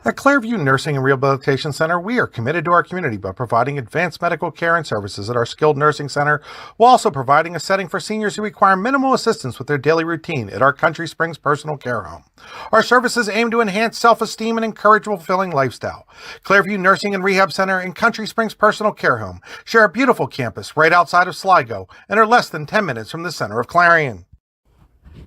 At Clairview Nursing and Rehabilitation Center, we are committed to our community by providing advanced medical care and services at our skilled nursing center, while also providing a setting for seniors who require minimal assistance with their daily routine at our Country Springs personal care home. Our services aim to enhance self-esteem and encourage a fulfilling lifestyle. Clairview Nursing and Rehab Center and Country Springs personal care home share a beautiful campus right outside of Sligo and are less than 10 minutes from the center of Clarion.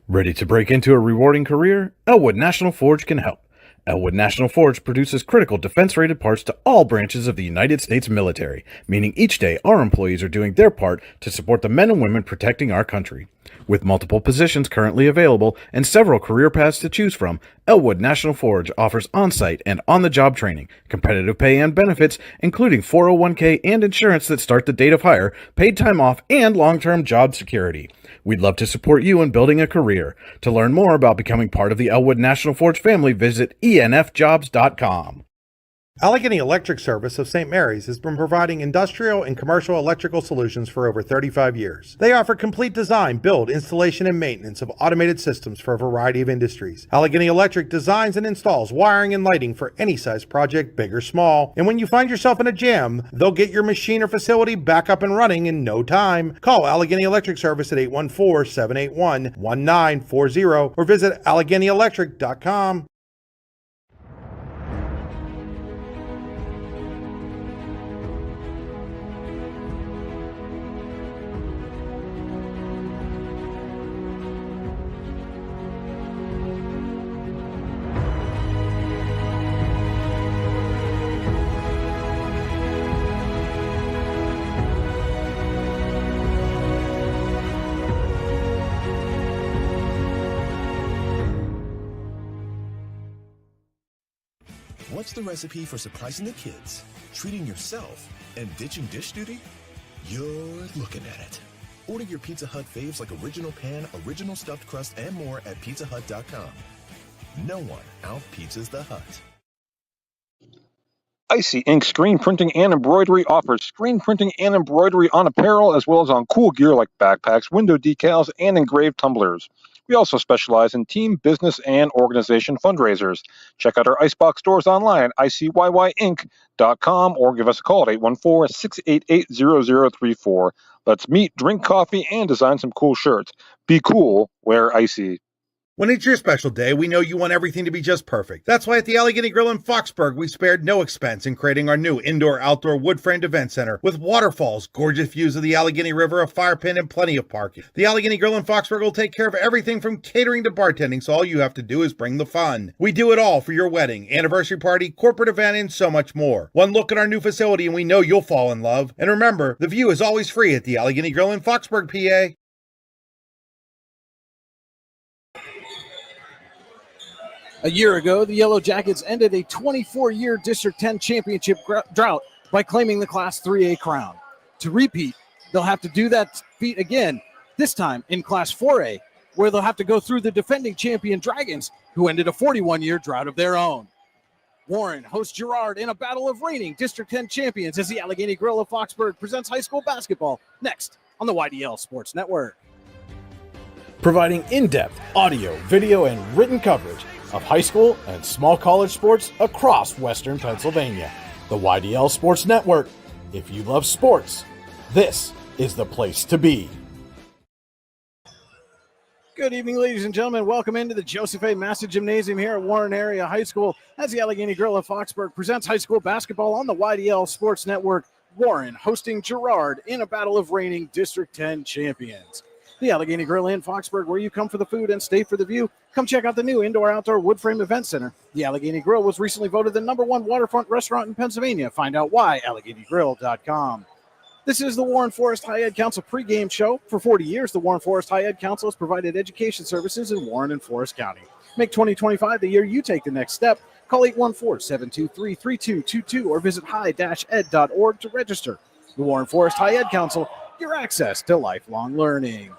Ready to break into a rewarding career? Elwood National Forge can help. Elwood National Forge produces critical defense-rated parts to all branches of the United States military, meaning each day our employees are doing their part to support the men and women protecting our country. With multiple positions currently available and several career paths to choose from, Elwood National Forge offers on-site and on-the-job training, competitive pay and benefits, including 401k and insurance that start the date of hire, paid time off, and long-term job security. We'd love to support you in building a career. To learn more about becoming part of the Elwood National Forge family, visit enfjobs.com. Allegheny Electric Service of St. Mary's has been providing industrial and commercial electrical solutions for over 35 years. They offer complete design, build, installation, and maintenance of automated systems for a variety of industries. Allegheny Electric designs and installs wiring and lighting for any size project, big or small. And when you find yourself in a jam, they'll get your machine or facility back up and running in no time. Call Allegheny Electric Service at 814-781-1940 or visit AlleghenyElectric.com. What's the recipe for surprising the kids, treating yourself, and ditching dish duty? You're looking at it. Order your Pizza Hut faves like original pan, original stuffed crust, and more at pizzahut.com. No one out-pizzas the Hut. Icy Ink Screen Printing and Embroidery offers screen printing and embroidery on apparel as well as on cool gear like backpacks, window decals, and engraved tumblers. We also specialize in team, business, and organization fundraisers. Check out our Icebox stores online at icyyink.com or give us a call at 814-688-0034. Let's meet, drink coffee, and design some cool shirts. Be cool, wear Icy. When it's your special day, we know you want everything to be just perfect. That's why at the Allegheny Grill in Foxburg, we spared no expense in creating our new indoor-outdoor wood-framed event center with waterfalls, gorgeous views of the Allegheny River, a fire pit, and plenty of parking. The Allegheny Grill in Foxburg will take care of everything from catering to bartending, so all you have to do is bring the fun. We do it all for your wedding, anniversary party, corporate event, and so much more. One look at our new facility and we know you'll fall in love. And remember, the view is always free at the Allegheny Grill in Foxburg, PA. A year ago, the Yellow Jackets ended a 24-year District 10 championship drought by claiming the Class 3A crown. To repeat, they'll have to do that feat again, this time in Class 4A, where they'll have to go through the defending champion Dragons, who ended a 41-year drought of their own. Warren hosts Girard in a battle of reigning District 10 champions as the Allegheny Grill of Foxburg presents high school basketball next on the YDL Sports Network. Providing in-depth audio, video, and written coverage of high school and small college sports across Western Pennsylvania. The YDL Sports Network. If you love sports, this is the place to be. Good evening, ladies and gentlemen. Welcome into the Joseph A. Massey Gymnasium here at Warren Area High School as the Allegheny Grill of Foxburg presents high school basketball on the YDL Sports Network. Warren hosting Girard in a battle of reigning District 10 champions. The Allegheny Grill in Foxburg, where you come for the food and stay for the view. Come check out the new indoor-outdoor wood frame event center. The Allegheny Grill was recently voted the #1 waterfront restaurant in Pennsylvania. Find out why, AlleghenyGrill.com. This is the Warren Forest High Ed Council pregame show. For 40 years, the Warren Forest High Ed Council has provided education services in Warren and Forest County. Make 2025 the year you take the next step. Call 814-723-3222 or visit high-ed.org to register. The Warren Forest High Ed Council, your access to lifelong learning.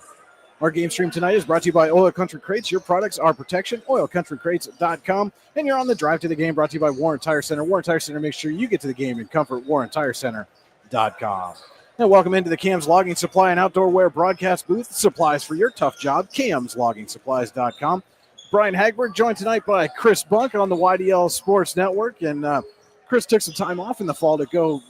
Our game stream tonight is brought to you by Oil Country Crates. Your products are protection. OilCountryCrates.com. And you're on the drive to the game brought to you by Warren Tire Center. Warren Tire Center makes sure you get to the game in comfort. WarrenTireCenter.com. And welcome into the Cam's Logging Supply and Outdoor Wear broadcast booth. Supplies for your tough job. CamsLoggingSupplies.com. Brian Hagberg, joined tonight by Chris Bunk on the YDL Sports Network. And Chris took some time off in the fall to go,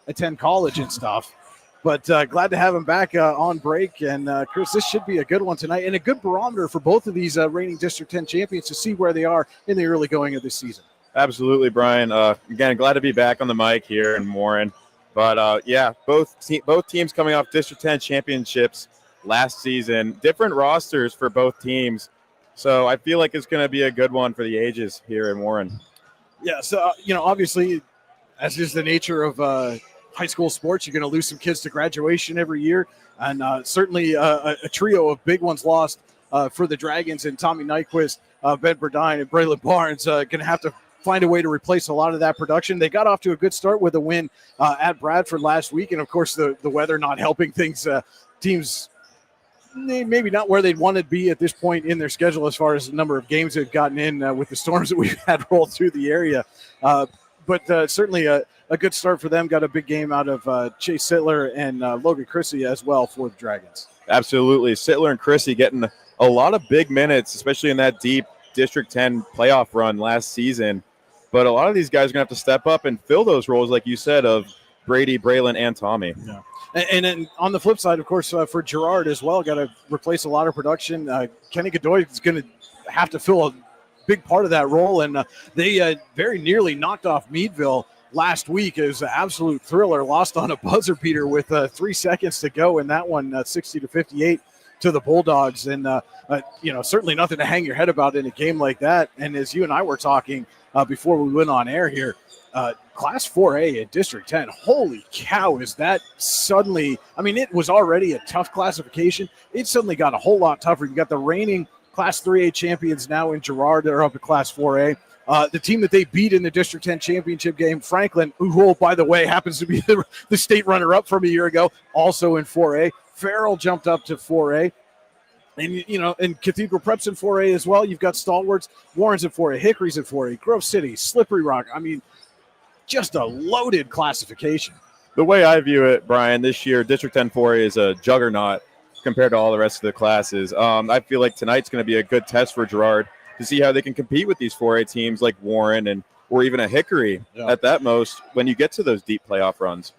attend college and stuff. But glad to have him back on break. And, Chris, this should be a good one tonight and a good barometer for both of these reigning District 10 champions to see where they are in the early going of this season. Absolutely, Brian. Again, glad to be back on the mic here in Warren. But, both teams coming off District 10 championships last season. Different rosters for both teams. So I feel like it's going to be a good one for the ages here in Warren. Yeah, so, obviously, as is the nature of high school sports, you're going to lose some kids to graduation every year. And certainly a trio of big ones lost for the Dragons and Tommy Nyquist, Ben Burdine, and Braylon Barnes going to have to find a way to replace a lot of that production. They got off to a good start with a win at Bradford last week. And, of course, the weather not helping things. Teams maybe not where they'd want to be at this point in their schedule as far as the number of games they've gotten in with the storms that we've had roll through the area. But certainly a good start for them. Got a big game out of Chase Sittler and Logan Chrissy as well for the Dragons. Absolutely. Sittler and Chrissy getting a lot of big minutes, especially in that deep District 10 playoff run last season. But a lot of these guys are going to have to step up and fill those roles, like you said, of Brady, Braylon, and Tommy. Yeah. And then on the flip side, of course, for Girard as well, got to replace a lot of production. Kenny Godoy is going to have to fill a big part of that role. And they very nearly knocked off Meadville last week. It was an absolute thriller, lost on a buzzer beater with 3 seconds to go in that one, 60-58 to the Bulldogs. And, certainly nothing to hang your head about in a game like that. And as you and I were talking before we went on air here, Class 4A at District 10, holy cow, is that suddenly – it was already a tough classification. It suddenly got a whole lot tougher. You got the reigning Class 3A champions now in Girard that are up at Class 4A. The team that they beat in the District 10 championship game, Franklin, who, by the way, happens to be the state runner-up from a year ago, also in 4A. Farrell jumped up to 4A. And, and Cathedral Prep's in 4A as well. You've got Stalwarts, Warren's at 4A, Hickory's at 4A, Grove City, Slippery Rock. Just a loaded classification. The way I view it, Brian, this year, District 10 4A is a juggernaut compared to all the rest of the classes. I feel like tonight's going to be a good test for Girard to see how they can compete with these 4A teams like Warren or even a Hickory at that most when you get to those deep playoff runs.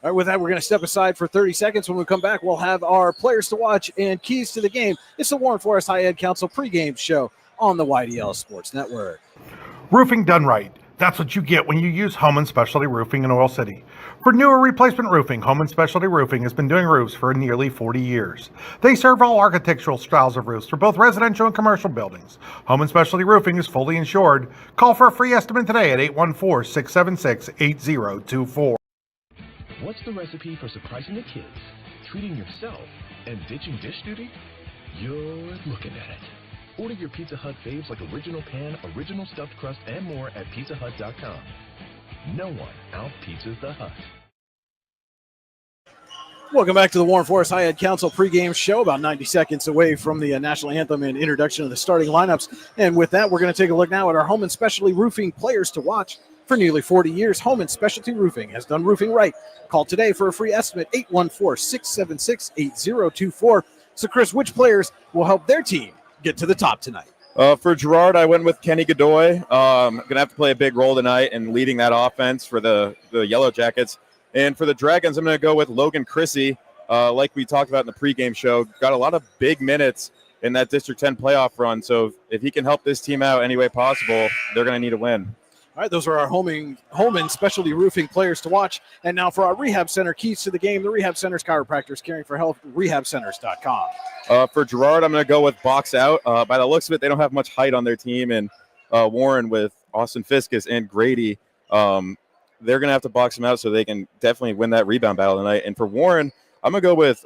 All right, with that, we're going to step aside for 30 seconds. When we come back, we'll have our players to watch and keys to the game. It's the Warren Forest High Ed Council pregame show on the YDL Sports Network. Roofing done right. That's what you get when you use Home & Specialty Roofing in Oil City. For new or replacement roofing, Home & Specialty Roofing has been doing roofs for nearly 40 years. They serve all architectural styles of roofs for both residential and commercial buildings. Home & Specialty Roofing is fully insured. Call for a free estimate today at 814-676-8024. What's the recipe for surprising the kids, treating yourself, and ditching dish duty? You're looking at it. Order your Pizza Hut faves like original pan, original stuffed crust, and more at pizzahut.com. No one out-pizzas the Hut. Welcome back to the Warren Forest High Ed Council pregame show, about 90 seconds away from the national anthem and introduction of the starting lineups. And with that, we're going to take a look now at our Home & Specialty Roofing players to watch. For nearly 40 years, Home & Specialty Roofing has done roofing right. Call today for a free estimate, 814-676-8024. So, Chris, which players will help their team get to the top tonight? For Girard, I went with Kenny Godoy. Going to have to play a big role tonight in leading that offense for the Yellow Jackets. And for the Dragons, I'm going to go with Logan Chrissy. Like we talked about in the pregame show, got a lot of big minutes in that District 10 playoff run. So if he can help this team out any way possible, they're going to need a win. All right, those are our home and specialty roofing players to watch. And now for our rehab center keys to the game, the Rehab Center's chiropractors caring for health, rehabcenters.com. For Girard, I'm going to go with box out. By the looks of it, they don't have much height on their team. And Warren with Austin Fiskus and Grady, they're going to have to box them out so they can definitely win that rebound battle tonight. And for Warren, I'm going to go with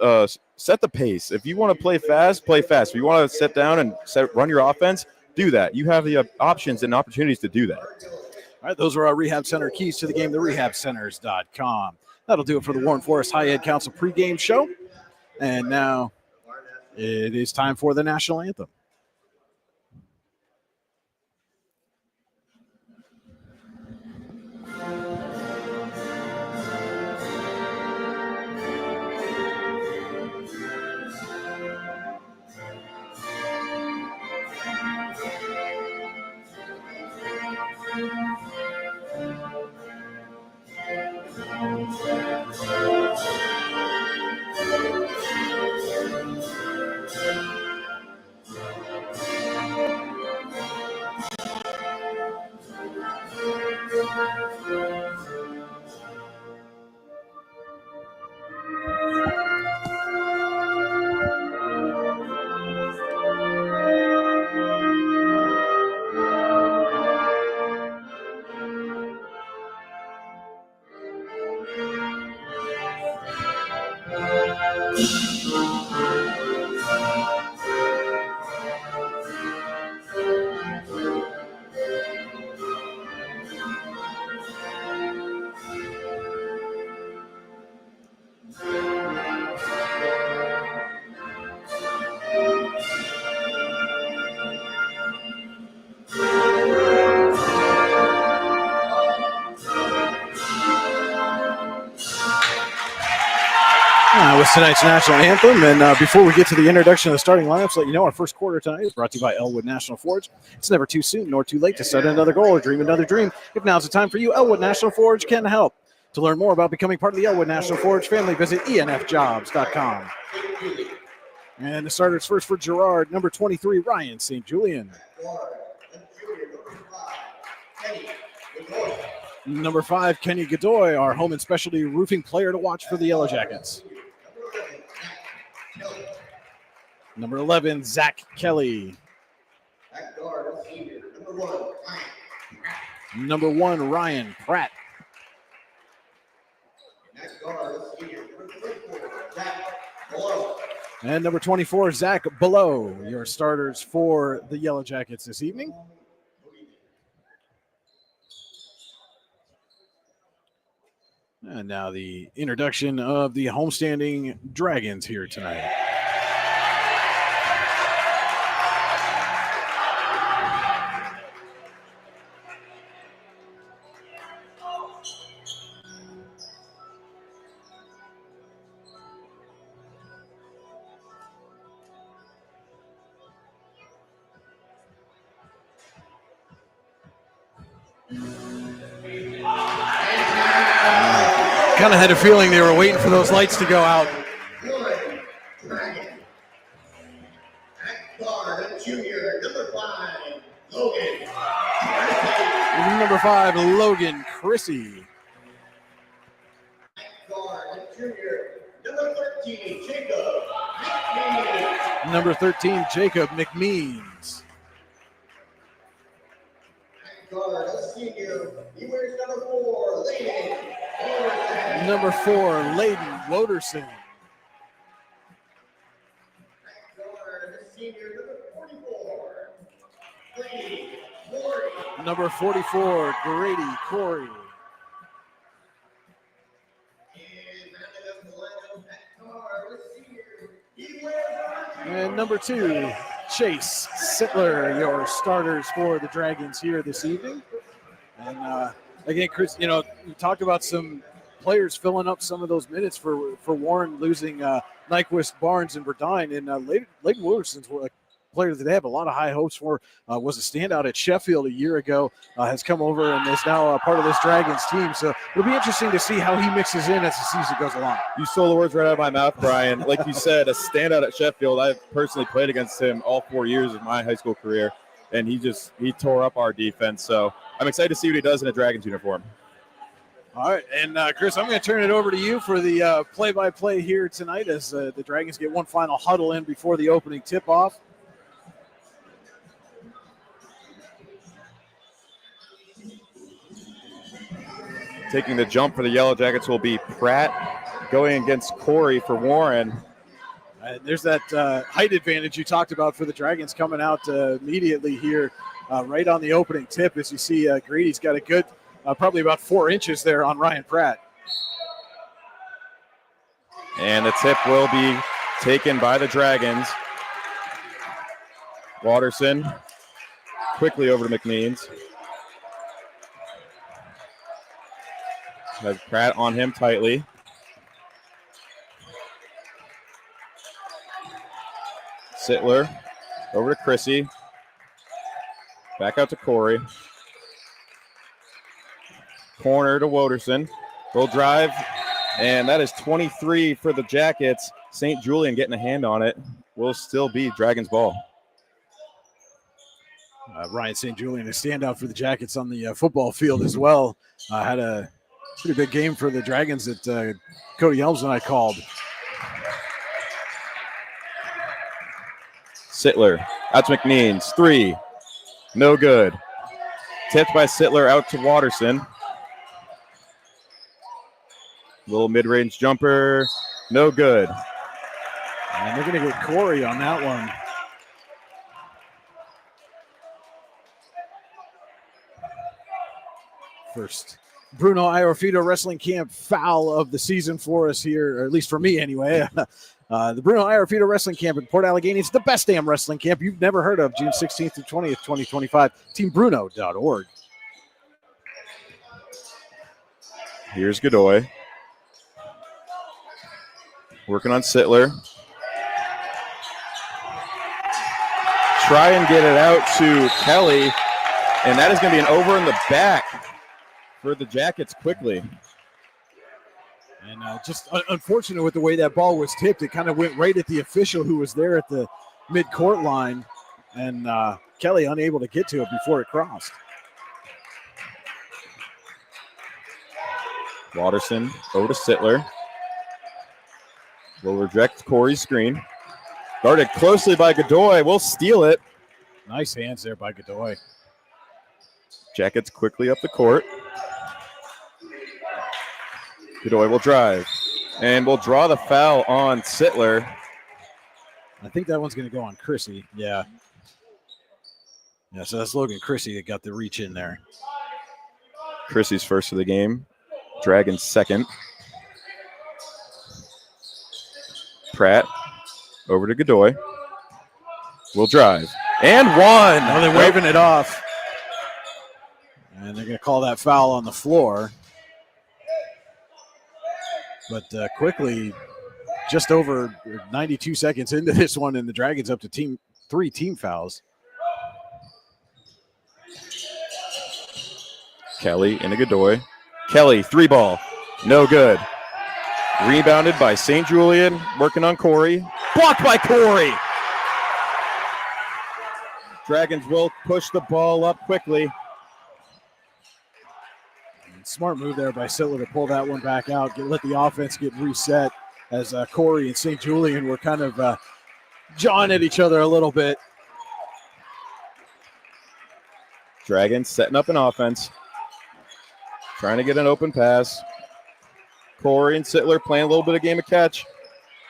set the pace. If you want to play fast, play fast. If you want to sit down and run your offense, do that. You have the options and opportunities to do that. All right, those are our Rehab Center keys to the game, the rehabcenters.com. That'll do it for the Warren Forest High Ed Council pregame show. And now it is time for the national anthem. With tonight's national anthem. And before we get to the introduction of the starting lineups, let you know our first quarter tonight is brought to you by Elwood National Forge. It's never too soon nor too late to set another goal or dream another dream. If now's the time for you, Elwood National Forge can help. To learn more about becoming part of the Elwood National Forge family, visit enfjobs.com. And the starters first for Girard, number 23, Ryan St. Julian. Number 5, Kenny Godoy, our home and specialty roofing player to watch for the Yellow Jackets. Number 11, Zach Kelly. Number 1, Ryan Pratt. And number 24, Zach Below, your starters for the Yellow Jackets this evening. And now the introduction of the homestanding Dragons here tonight. Kind of had a feeling they were waiting for those lights to go out. Number 5, Logan Chrissy. Number 13, Jacob McMeans. Number 4, Layden Woderson. Number 44, Grady Corey. And number 2, Chase Sittler, your starters for the Dragons here this evening. And again, Chris, you talked about some players filling up some of those minutes for Warren, losing Nyquist, Barnes, and Verdine. And Layden Wooderson's a player that they have a lot of high hopes for. Was a standout at Sheffield a year ago, has come over and is now part of this Dragons team. So it'll be interesting to see how he mixes in as the season goes along. You stole the words right out of my mouth, Brian. Like you said, a standout at Sheffield. I personally played against him all 4 years of my high school career, and he tore up our defense. So I'm excited to see what he does in a Dragons uniform. All right, and Chris, I'm going to turn it over to you for the play-by-play here tonight as the Dragons get one final huddle in before the opening tip-off. Taking the jump for the Yellow Jackets will be Pratt, going against Corey for Warren. There's that height advantage you talked about for the Dragons coming out immediately here, right on the opening tip. As you see, Grady's got a good, probably about 4 inches there on Ryan Pratt. And the tip will be taken by the Dragons. Watterson quickly over to McMeans. Has Pratt on him tightly. Sittler over to Chrissy. Back out to Corey. Corner to Woderson. Full drive. And that is 23 for the Jackets. St. Julian getting a hand on it. Will still be Dragons ball. Ryan St. Julian, a standout for the Jackets on the football field as well. Had a pretty big game for the Dragons that Cody Elms and I called. Sittler out to McNeans. 3. No good. Tipped by Sittler out to Watterson. Little mid-range jumper. No good. And they're going to get Corey on that one. First Bruno Iorfito Wrestling Camp foul of the season for us here, or at least for me anyway. The Bruno Iorfito Wrestling Camp in Port Allegheny. It's the best damn wrestling camp you've never heard of, June 16th through 20th, 2025. TeamBruno.org. Here's Godoy. Working on Sittler. Try and get it out to Kelly, and that is going to be an over in the back for the Jackets quickly. And just unfortunate with the way that ball was tipped. It kind of went right at the official who was there at the mid-court line, and Kelly unable to get to it before it crossed. Watterson over to Sittler. Will reject Corey's screen. Guarded closely by Godoy. Will steal it. Nice hands there by Godoy. Jackets quickly up the court. Godoy will drive and will draw the foul on Sittler. I think that one's going to go on Chrissy. Yeah. Yeah, so that's Logan Chrissy that got the reach in there. Chrissy's first of the game. Dragons second. Pratt over to Godoy. Will drive. And one. Now they're waving it off. And they're going to call that foul on the floor. But quickly, just over 92 seconds into this one, and the Dragons up to 3 team fouls. Kelly into Godoy. Kelly, 3-ball. No good. Rebounded by St. Julian. Working on Corey. Blocked by Corey. Dragons will push the ball up quickly. Smart move there by Sittler to pull that one back out, let the offense get reset as Corey and St. Julian were kind of jawing at each other a little bit. Dragons setting up an offense. Trying to get an open pass. Corey and Sittler playing a little bit of game of catch.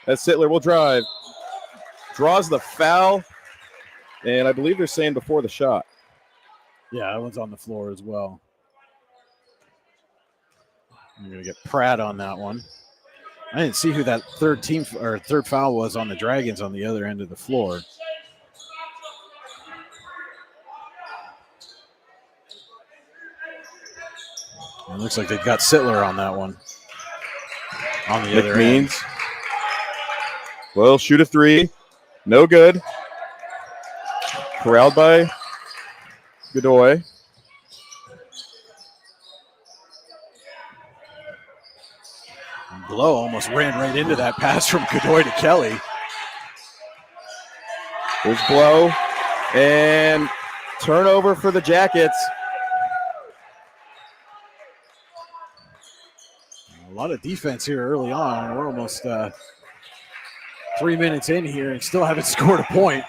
As Sittler will drive. Draws the foul. And I believe they're saying before the shot. Yeah, that one's on the floor as well. I'm going to get Pratt on that one. I didn't see who that third foul was on the Dragons on the other end of the floor. It looks like they've got Sittler on that one. On the other end. Will shoot a 3. No good. Corralled by Godoy. Blow almost ran right into that pass from Godoy to Kelly. There's Blow. And turnover for the Jackets. A lot of defense here early on. We're almost 3 minutes in here and still haven't scored a point.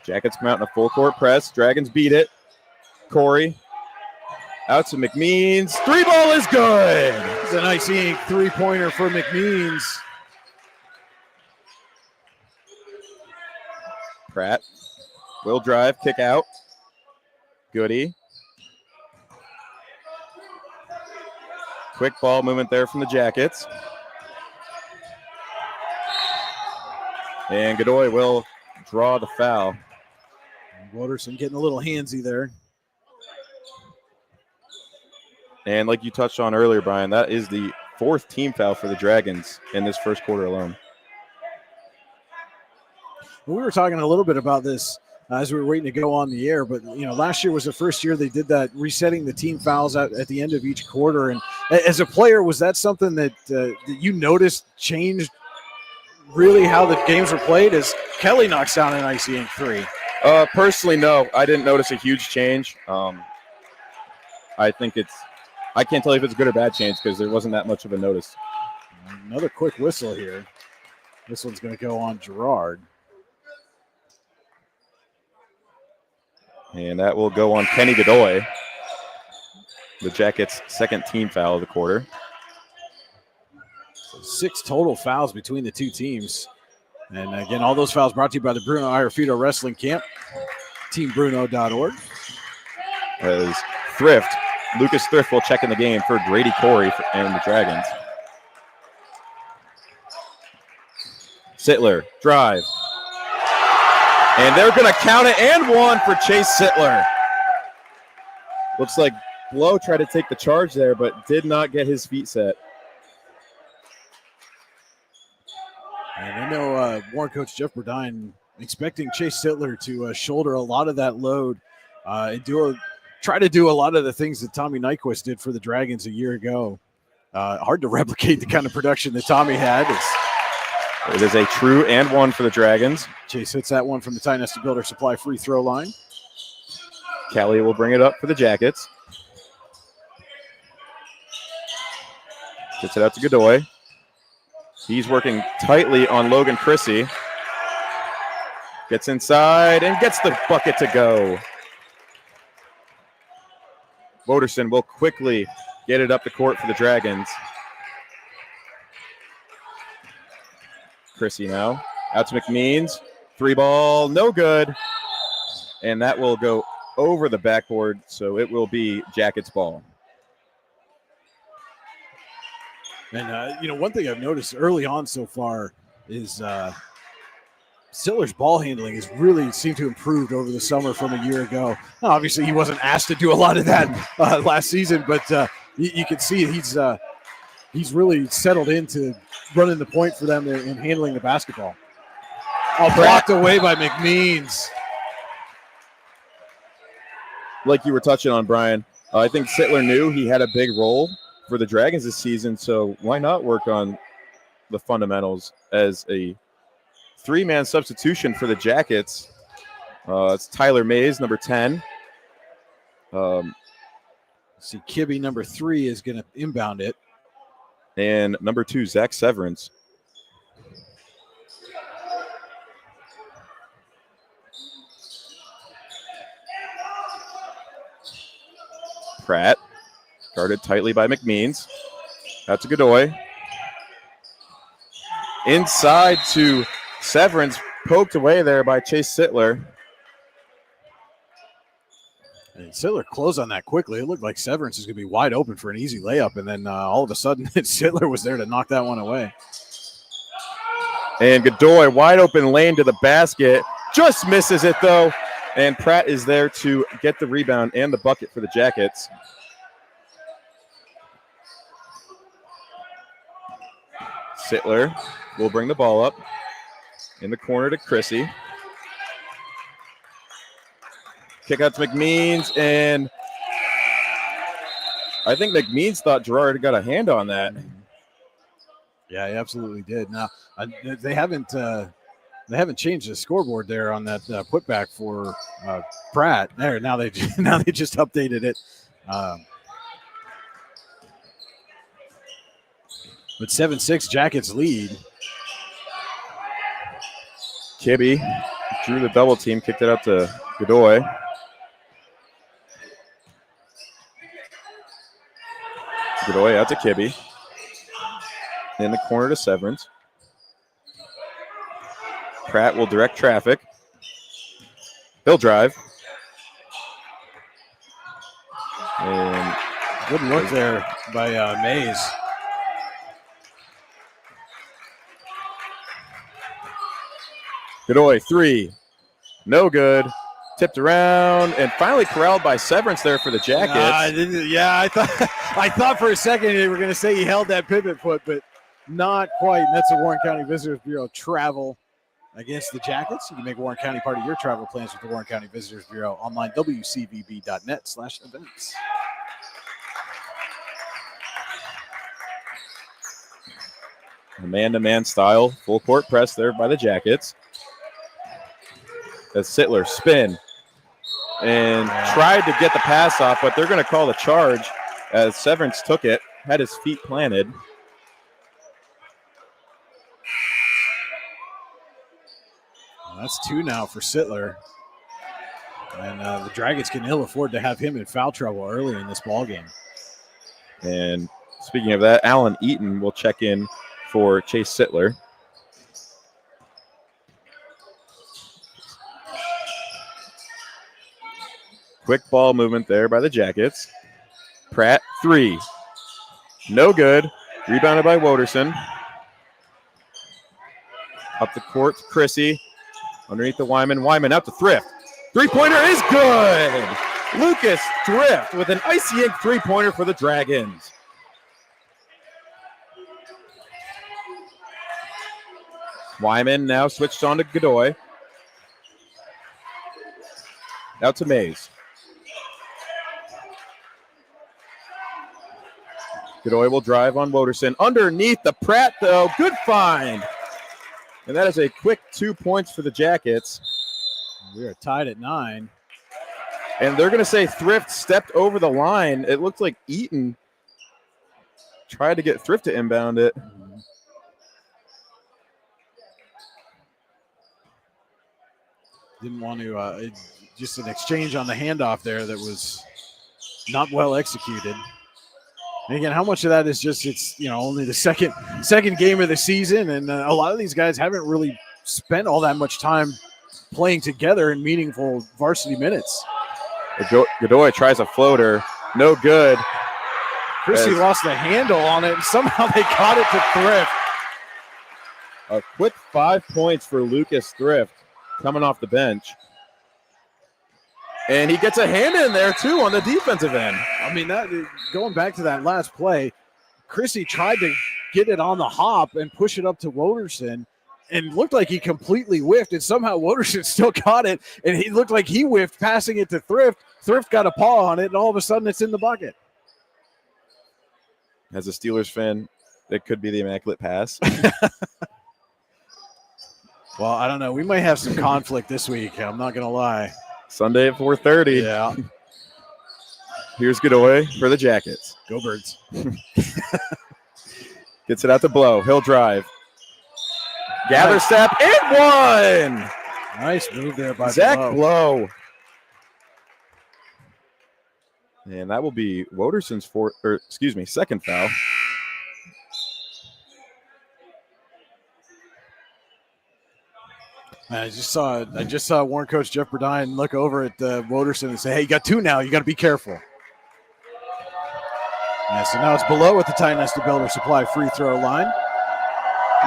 Jackets come out in a full court press. Dragons beat it. Corey. Out to McMeans. 3-ball is good. It's a nice ink 3-pointer for McMeans. Pratt will drive, kick out. Goody. Quick ball movement there from the Jackets. And Godoy will draw the foul. Watterson getting a little handsy there. And like you touched on earlier, Brian, that is the 4th team foul for the Dragons in this first quarter alone. We were talking a little bit about this as we were waiting to go on the air, but last year was the first year they did that, resetting the team fouls at the end of each quarter. And as a player, was that something that you noticed changed really how the games were played? As Kelly knocks down an icy ink 3. Personally, no. I didn't notice a huge change. I think I can't tell you if it's a good or bad change because there wasn't that much of a notice. Another quick whistle here. This one's going to go on Girard. And that will go on Kenny Godoy. The Jackets' second team foul of the quarter. So 6 total fouls between the two teams. And again, all those fouls brought to you by the Bruno Iarfito Wrestling Camp, teambruno.org. As Lucas Thrift will check in the game for Grady Corey and the Dragons. Sittler, drive. And they're going to count it and one for Chase Sittler. Looks like Blow tried to take the charge there, but did not get his feet set. And I know Warren coach Jeff Burdine expecting Chase Sittler to shoulder a lot of that load and try to do a lot of the things that Tommy Nyquist did for the Dragons a year ago. Hard to replicate the kind of production that Tommy had. It is a true and one for the Dragons. Chase hits that one from the Tie Nested Builder Supply free throw line. Kelly will bring it up for the Jackets. Gets it out to Godoy. He's working tightly on Logan Chrissy. Gets inside and gets the bucket to go. Woderson will quickly get it up the court for the Dragons. Chrissy now. Out to McMeans. 3-ball, no good. And that will go over the backboard, so it will be Jackets ball. And, one thing I've noticed early on so far is Sittler's ball handling has really seemed to improve over the summer from a year ago. Now, obviously, he wasn't asked to do a lot of that last season, but you can see he's really settled into running the point for them and handling the basketball. Blocked away by McMeans. Like you were touching on, Brian, I think Sittler knew he had a big role for the Dragons this season, so why not work on the fundamentals as a 3-man substitution for the Jackets? It's Tyler Mays, number 10. See, Kibbe, number 3, is going to inbound it. And number 2, Zach Severance. Pratt, guarded tightly by McMeans. Out to Godoy. Inside to Severance, poked away there by Chase Sittler. And Sittler closed on that quickly. It looked like Severance is going to be wide open for an easy layup, and then all of a sudden Sittler was there to knock that one away. And Godoy, wide open lane to the basket. Just misses it, though. And Pratt is there to get the rebound and the bucket for the Jackets. Sittler will bring the ball up in the corner to Chrissy. Kick out to McMeans, and I think McMeans thought Girard got a hand on that. Yeah, he absolutely did. Now they haven't changed the scoreboard there on that putback for Pratt. There now they just updated it. But 7-6 Jackets lead. Kibbe drew the double team, kicked it out to Godoy. Godoy out to Kibbe. In the corner to Severance. Pratt will direct traffic. He'll drive. And good look there by Mays. Godoy, 3. No good. Tipped around and finally corralled by Severance there for the Jackets. I thought for a second they were going to say he held that pivot foot, but not quite. And that's a Warren County Visitors Bureau travel against the Jackets. You can make Warren County part of your travel plans with the Warren County Visitors Bureau online, wcvb.net/events. Man-to-man style, full court press there by the Jackets. as Sittler spin and tried to get the pass off, but they're going to call the charge as Severance took it, had his feet planted. That's 2 now for Sittler. And the Dragons can ill afford to have him in foul trouble early in this ballgame. And speaking of that, Alan Eaton will check in for Chase Sittler. Quick ball movement there by the Jackets. Pratt, 3. No good. Rebounded by Woderson. Up the court, Chrissy. Underneath the Wyman. Wyman out to Thrift. Three-pointer is good. Lucas Thrift with an icy ink three-pointer for the Dragons. Wyman now switched on to Godoy. Out to Mays. Godoy will drive on Woderson. Underneath the Pratt, though. Good find. And that is a quick 2 points for the Jackets. We are tied at 9. And they're going to say Thrift stepped over the line. It looked like Eaton tried to get Thrift to inbound it. Didn't want to, just an exchange on the handoff there that was not well executed. And again, how much of that is just it's only the second game of the season, and a lot of these guys haven't really spent all that much time playing together in meaningful varsity minutes. Godoy tries a floater, no good. Chrissy lost the handle on it, and somehow they caught it to Thrift. A quick 5 points for Lucas Thrift coming off the bench. And he gets a hand in there, too, on the defensive end. I mean, that going back to that last play, Chrissy tried to get it on the hop and push it up to Woderson, and looked like he completely whiffed, and somehow Woderson still caught it, and he looked like he whiffed, passing it to Thrift. Thrift got a paw on it, and all of a sudden it's in the bucket. As a Steelers fan, it could be the immaculate pass. Well, I don't know. We might have some conflict this week. I'm not going to lie. Sunday at 4:30. Yeah. Here's Godoy for the Jackets. Go Birds. Gets it out to Blow. He'll drive. Gather step and one. Nice move there by Zach Blow. Blow. And that will be Woderson's second foul. I just saw Warren coach Jeff Burdine look over at Woderson and say, "Hey, you got 2 now. You got to be careful." Yeah, so now it's Below at the Ty Nesta Builder Supply free throw line.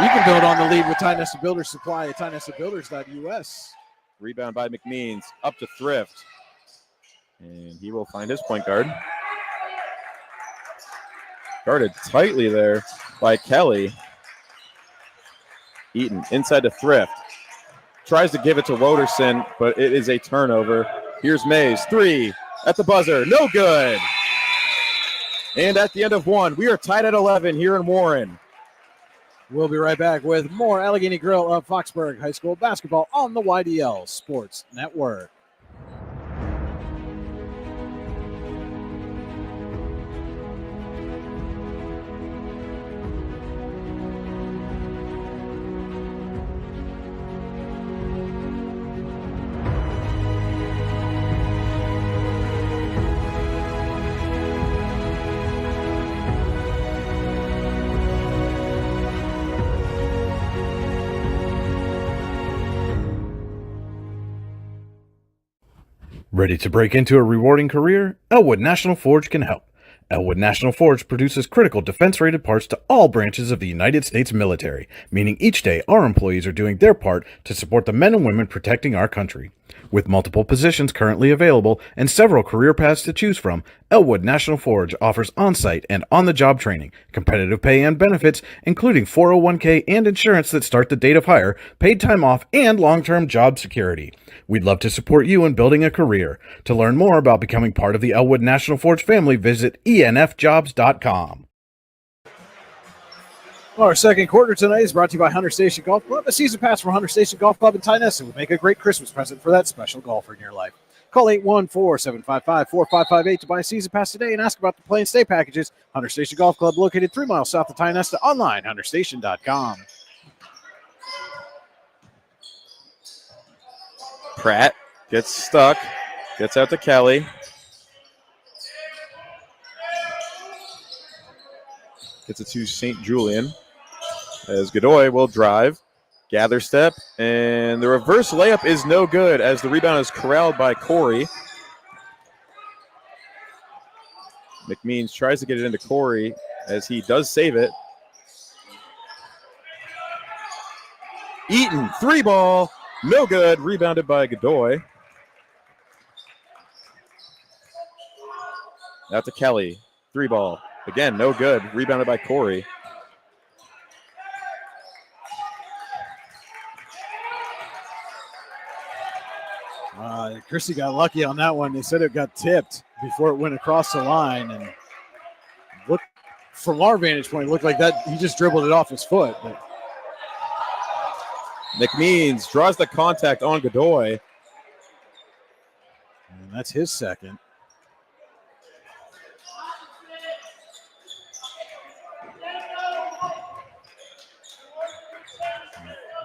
You can build on the lead with Ty Nesta Builder Supply at TyNestaBuilders.us. Rebound by McMeans. Up to Thrift. And he will find his point guard. Guarded tightly there by Kelly. Eaton inside to Thrift. Tries to give it to Woderson, but it is a turnover. Here's Mays. 3 at the buzzer. No good. And at the end of 1, we are tied at 11 here in Warren. We'll be right back with more Allegheny Grill of Foxburg High School basketball on the YDL Sports Network. Ready to break into a rewarding career? Elwood National Forge can help. Elwood National Forge produces critical defense-rated parts to all branches of the United States military, meaning each day our employees are doing their part to support the men and women protecting our country. With multiple positions currently available and several career paths to choose from, Elwood National Forge offers on-site and on-the-job training, competitive pay and benefits, including 401k and insurance that start the date of hire, paid time off, and long-term job security. We'd love to support you in building a career. To learn more about becoming part of the Elwood National Forge family, visit enfjobs.com. Our second quarter tonight is brought to you by Hunter Station Golf Club. A season pass from Hunter Station Golf Club in Tynesa would make a great Christmas present for that special golfer in your life. Call 814-755-4558 to buy a season pass today and ask about the play and stay packages. Hunter Station Golf Club, located 3 miles south of Tynesa. Online, hunterstation.com. Pratt gets stuck, gets out to Kelly. Gets it to St. Julian as Godoy will drive, gather step, and the reverse layup is no good as the rebound is corralled by Corey. McMeans tries to get it into Corey as he does save it. Eaton, 3-ball, no good, rebounded by Godoy. Out to Kelly, 3-ball. Again, no good. Rebounded by Corey. Chrissy got lucky on that one. They said it got tipped before it went across the line. And look, from our vantage point, it looked like that he just dribbled it off his foot. But McMeans draws the contact on Godoy. and that's his second.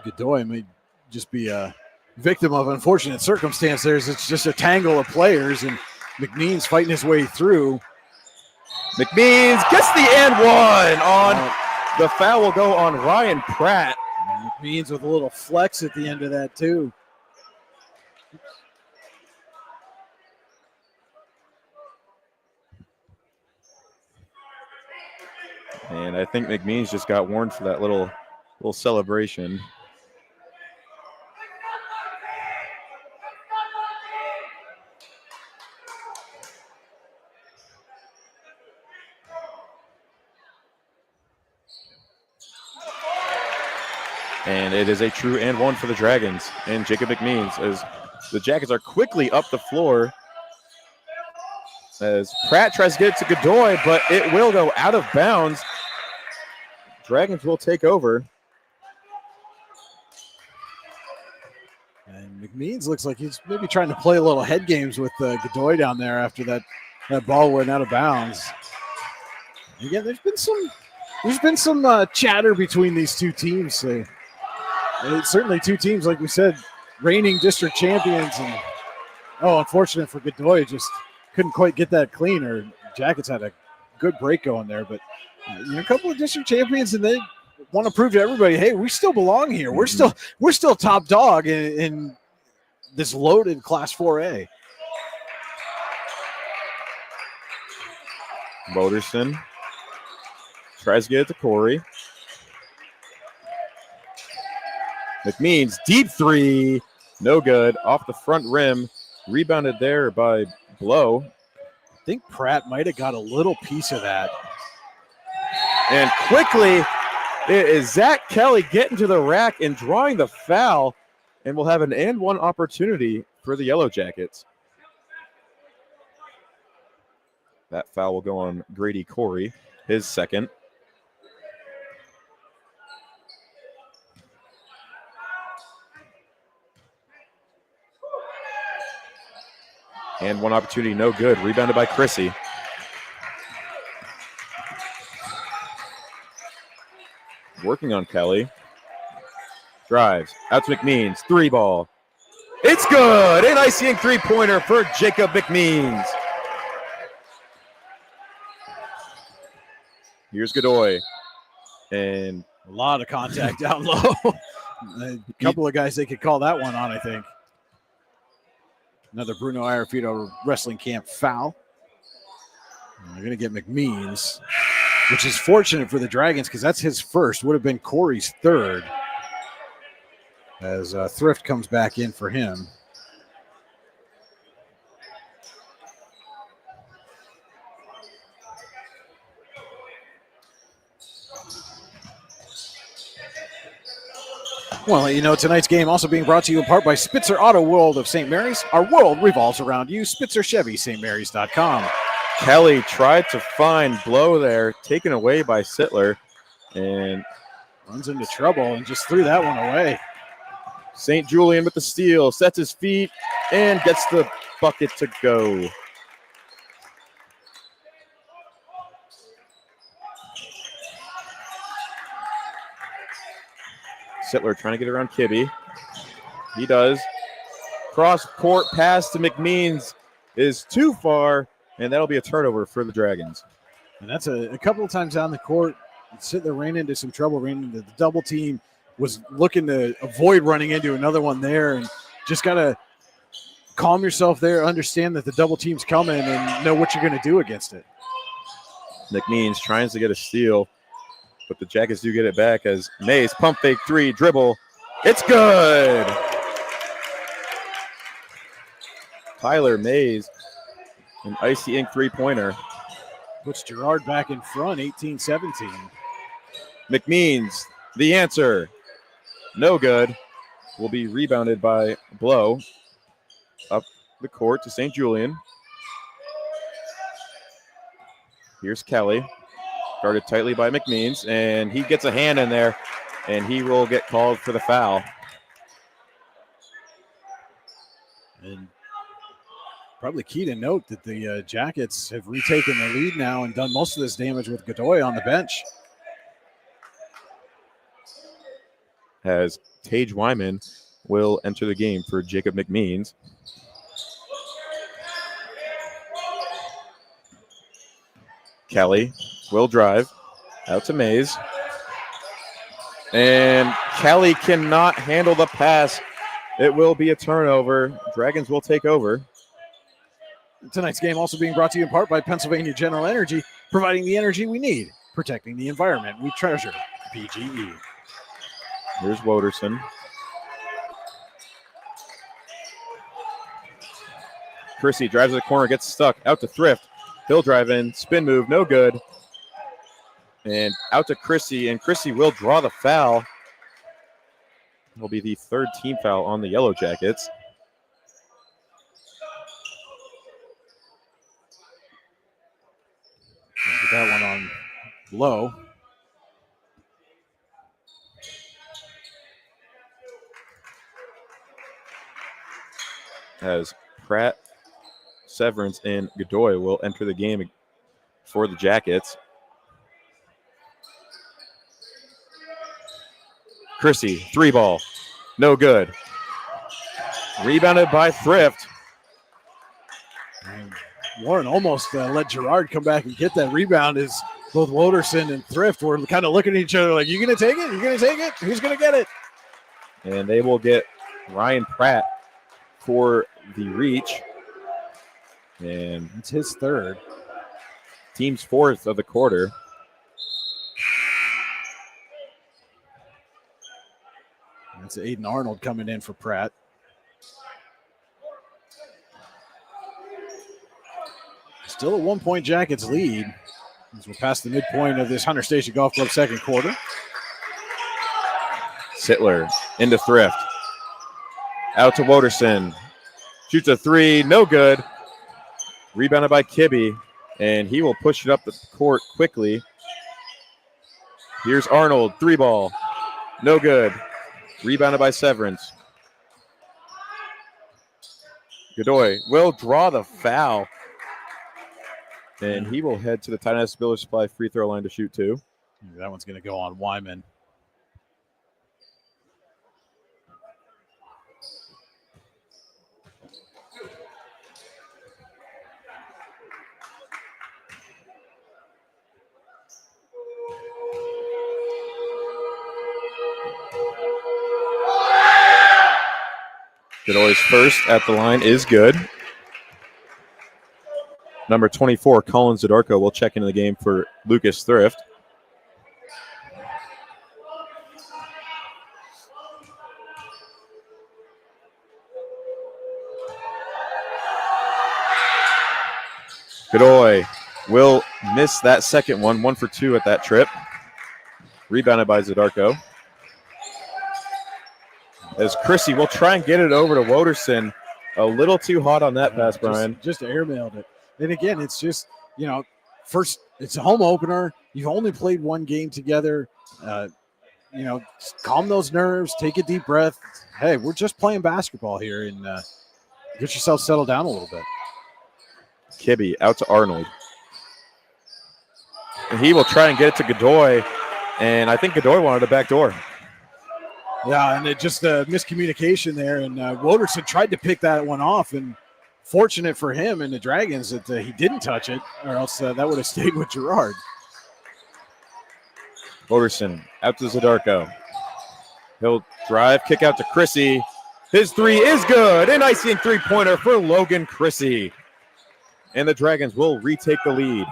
Godoy may just be a victim of unfortunate circumstance. It's just a tangle of players, and McMeans fighting his way through. McMeans gets the and one on the foul will go on Ryan Pratt. McMeans with a little flex at the end of that too. And I think McMeans just got warned for that little celebration. And it is a true and one for the Dragons and Jacob McMeans as the Jackets are quickly up the floor. As Pratt tries to get it to Godoy, but it will go out of bounds. Dragons will take over. And McMeans looks like he's maybe trying to play a little head games with Godoy down there after that ball went out of bounds. Again, there's been some chatter between these two teams. It's certainly two teams, like we said, reigning district champions, and unfortunate for Godoy, just couldn't quite get that clean. Or Jackets had a good break going there, but a couple of district champions, and they want to prove to everybody, hey, we still belong here. We're still top dog in this loaded Class 4A. Boderson tries to get it to Corey. McMeans, deep three, no good, off the front rim, rebounded there by Blow. I think Pratt might have got a little piece of that. And quickly, it is Zach Kelly getting to the rack and drawing the foul, and we'll have an and one opportunity for the Yellow Jackets. That foul will go on Grady Corey, his second. And one opportunity, no good. Rebounded by Chrissy. Working on Kelly. Drives. Out to McMeans. 3-ball. It's good. An icing three-pointer for Jacob McMeans. Here's Godoy. And a lot of contact down low. A couple of guys they could call that one on, I think. Another Bruno Iarfito wrestling camp foul. And they're going to get McMeans, which is fortunate for the Dragons because that's his first. Would have been Corey's third as Thrift comes back in for him. Well, tonight's game also being brought to you in part by Spitzer Auto World of St. Mary's. Our world revolves around you. SpitzerChevy, Kelly tried to find Blow there, taken away by Sittler. And Runs into trouble and just threw that one away. St. Julian with the steal, sets his feet, and gets the bucket to go. Sittler trying to get around Kibbe. He does. Cross-court pass to McMeans is too far, and that'll be a turnover for the Dragons. And that's a couple of times down the court. Sittler ran into some trouble, ran into the double team, was looking to avoid running into another one there, and just got to calm yourself there, understand that the double team's coming, and know what you're going to do against it. McMeans tries to get a steal, but the Jackets do get it back as Mays pump fake three, dribble. It's good. Tyler Mays, an icy ink three-pointer. Puts Girard back in front, 18-17. McMeans, the answer. No good. Will be rebounded by Blow. Up the court to St. Julian. Here's Kelly. Guarded tightly by McMeans, and he gets a hand in there, and he will get called for the foul. And probably key to note that the Jackets have retaken the lead now and done most of this damage with Godoy on the bench. As Tage Wyman will enter the game for Jacob McMeans. Kelly will drive out to Mays. And Kelly cannot handle the pass. It will be a turnover. Dragons will take over. Tonight's game also being brought to you in part by Pennsylvania General Energy, providing the energy we need, protecting the environment we treasure. PGE. Here's Woderson. Chrissy drives to the corner, gets stuck, out to Thrift. He'll drive in, spin move, no good. And out to Chrissy, and Chrissy will draw the foul. It'll be the third team foul on the Yellow Jackets. Get that one on low. As Pratt, Severance, and Godoy will enter the game for the Jackets. Chrissy, three ball, no good. Rebounded by Thrift. And Warren almost let Girard come back and get that rebound as both Woderson and Thrift were kind of looking at each other like, you going to take it? You going to take it? Who's going to get it? And they will get Ryan Pratt for the reach. And it's his third. Team's fourth of the quarter. That's Aiden Arnold coming in for Pratt. Still a 1 point Jackets lead as we're past the midpoint of this Hunter Station Golf Club second quarter. Sittler into Thrift. Out to Woderson. Shoots a three, no good. Rebounded by Kibbe, and he will push it up the court quickly. Here's Arnold, three ball, no good. Rebounded by Severance. Godoy will draw the foul, and he will head to the Titan Builder Supply free throw line to shoot two. That one's going to go on Wyman. Godoy's first at the line is good. Number 24, Colin Zadorko, will check into the game for Lucas Thrift. Godoy will miss that second one, 1 for 2 at that trip. Rebounded by Zadorko. As Chrissy will try and get it over to Woderson. A little too hot on that pass, Brian. Just airmailed it. And again, it's just, first, it's a home opener. You've only played one game together. calm those nerves, take a deep breath. Hey, we're just playing basketball here, and get yourself settled down a little bit. Kibbe out to Arnold. And he will try and get it to Godoy, and I think Godoy wanted a back door. Yeah, and it just miscommunication there, and Woderson tried to pick that one off, and fortunate for him and the Dragons that he didn't touch it, or else that would have stayed with Girard. Woderson out to Zadarko. He'll drive, kick out to Chrissy. His three is good. An icing three-pointer for Logan Chrissy. And the Dragons will retake the lead.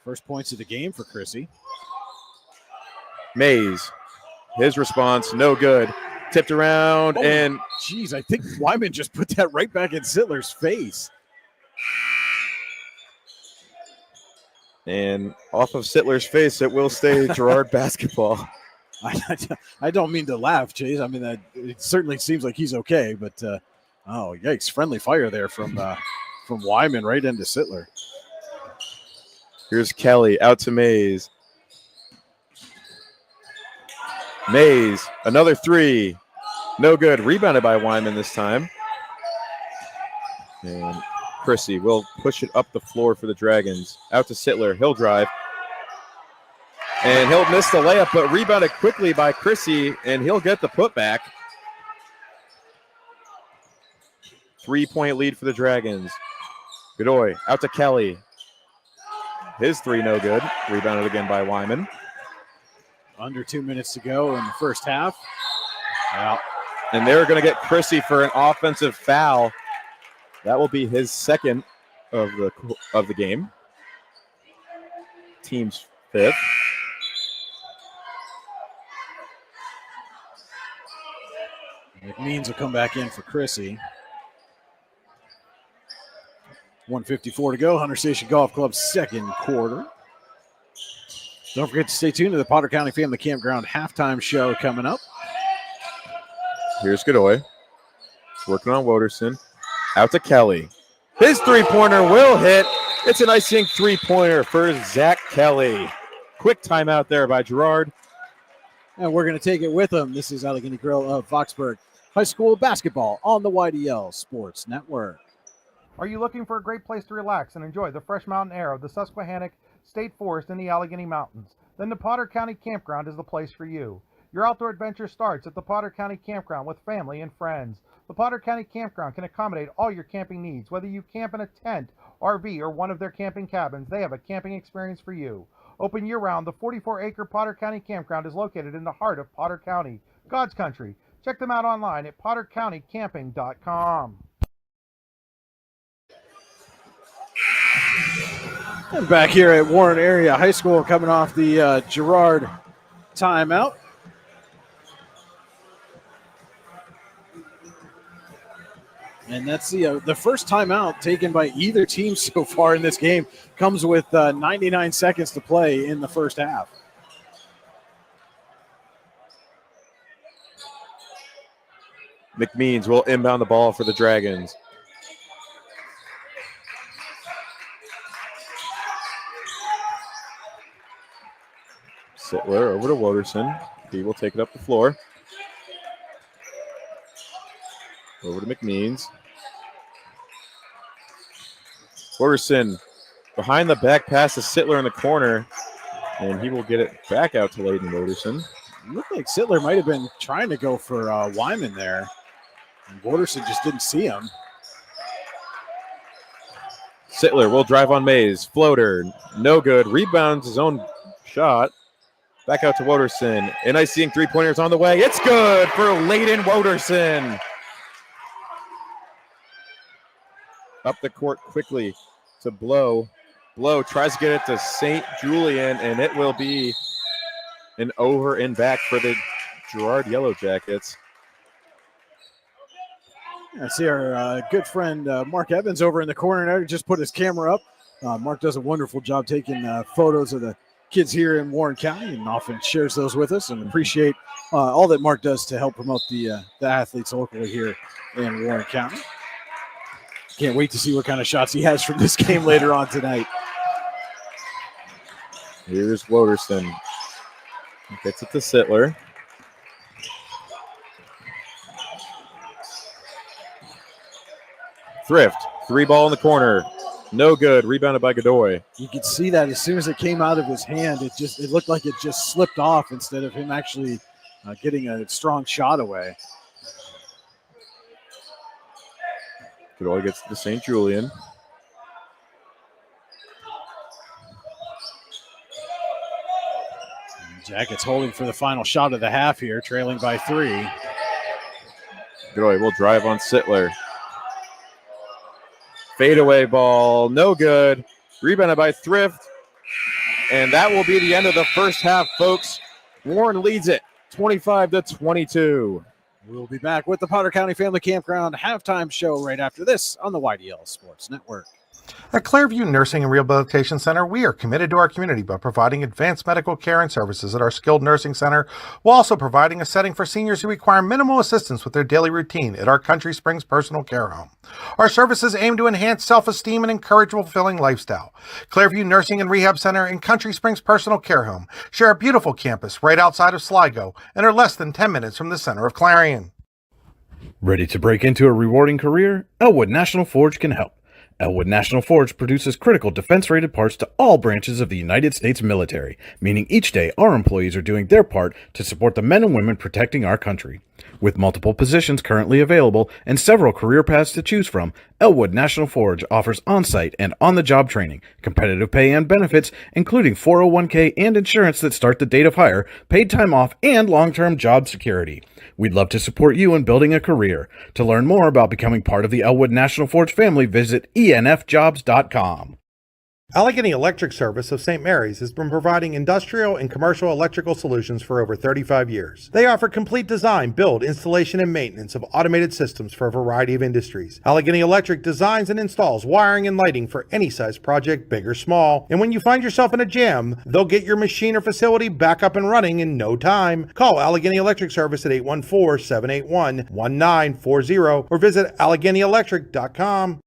First points of the game for Chrissy. Mays, his response, no good. Tipped around and... Jeez, I think Wyman just put that right back in Sittler's face. And off of Sittler's face, it will stay Girard basketball. I don't mean to laugh, Chase. I mean, it certainly seems like he's okay, but oh, yikes. Friendly fire there from Wyman right into Sittler. Here's Kelly out to Mays. Mays, another three. No good. Rebounded by Wyman this time. And Chrissy will push it up the floor for the Dragons. Out to Sittler. He'll drive. And he'll miss the layup, but rebounded quickly by Chrissy, and he'll get the putback. 3-point lead for the Dragons. Godoy out to Kelly. His three no good. Rebounded again by Wyman. Under 2 minutes to go in the first half. Wow. And they're going to get Chrissy for an offensive foul. That will be his second of the game. Team's fifth. McMeans will come back in for Chrissy. 1:54 to go. Hunter Station Golf Club's second quarter. Don't forget to stay tuned to the Potter County Family Campground halftime show coming up. Here's Godoy. Working on Woderson. Out to Kelly. His three-pointer will hit. It's an icing three-pointer for Zach Kelly. Quick timeout there by Girard. And we're going to take it with him. This is Allegheny Grill of Foxburg High School basketball on the YDL Sports Network. Are you looking for a great place to relax and enjoy the fresh mountain air of the Susquehannock State Forest in the Allegheny Mountains? Then the Potter County Campground is the place for you. Your outdoor adventure starts at the Potter County Campground with family and friends. The Potter County Campground can accommodate all your camping needs. Whether you camp in a tent, RV, or one of their camping cabins, they have a camping experience for you. Open year-round, the 44-acre Potter County Campground is located in the heart of Potter County, God's country. Check them out online at pottercountycamping.com. And back here at Warren Area High School, coming off the Girard timeout. And that's the first timeout taken by either team so far in this game. Comes with 99 seconds to play in the first half. McMeans will inbound the ball for the Dragons. Sittler over to Woderson. He will take it up the floor. Over to McMeans. Woderson behind the back pass to Sittler in the corner, and he will get it back out to Layden Woderson. Looked like Sittler might have been trying to go for Wyman there. And Woderson just didn't see him. Sittler will drive on Mays. Floater, no good. Rebounds his own shot. Back out to Woderson. And I seeing three-pointers on the way. It's good for Layden Woderson. Up the court quickly to Blow. Blow tries to get it to St. Julian, and it will be an over and back for the Girard Yellow Jackets. I see our good friend Mark Evans over in the corner there. Just put his camera up. Mark does a wonderful job taking photos of the kids here in Warren County and often shares those with us, and appreciate all that Mark does to help promote the athletes locally here in Warren County. Can't wait to see what kind of shots he has from this game later on tonight. Here's Woderson. Gets it to Sittler. Thrift, 3-ball in the corner. No good. Rebounded by Godoy. You could see that as soon as it came out of his hand, it looked like it just slipped off instead of him actually getting a strong shot away. Godoy gets to St. Julian. Jackets holding for the final shot of the half here, trailing by 3. Godoy will drive on Sittler. Fadeaway ball, no good. Rebounded by Thrift. And that will be the end of the first half, folks. Warren leads it 25-22. We'll be back with the Potter County Family Campground halftime show right after this on the YDL Sports Network. At Clairview Nursing and Rehabilitation Center, we are committed to our community by providing advanced medical care and services at our skilled nursing center, while also providing a setting for seniors who require minimal assistance with their daily routine at our Country Springs Personal Care Home. Our services aim to enhance self-esteem and encourage a fulfilling lifestyle. Clairview Nursing and Rehab Center and Country Springs Personal Care Home share a beautiful campus right outside of Sligo and are less than 10 minutes from the center of Clarion. Ready to break into a rewarding career? Elwood National Forge can help. Elwood National Forge produces critical defense-rated parts to all branches of the United States military, meaning each day our employees are doing their part to support the men and women protecting our country. With multiple positions currently available and several career paths to choose from, Elwood National Forge offers on-site and on-the-job training, competitive pay and benefits, including 401k and insurance that start the date of hire, paid time off, and long-term job security. We'd love to support you in building a career. To learn more about becoming part of the Elwood National Forge family, visit enfjobs.com. Allegheny Electric Service of St. Mary's has been providing industrial and commercial electrical solutions for over 35 years. They offer complete design, build, installation, and maintenance of automated systems for a variety of industries. Allegheny Electric designs and installs wiring and lighting for any size project, big or small. And when you find yourself in a jam, they'll get your machine or facility back up and running in no time. Call Allegheny Electric Service at 814-781-1940 or visit AlleghenyElectric.com.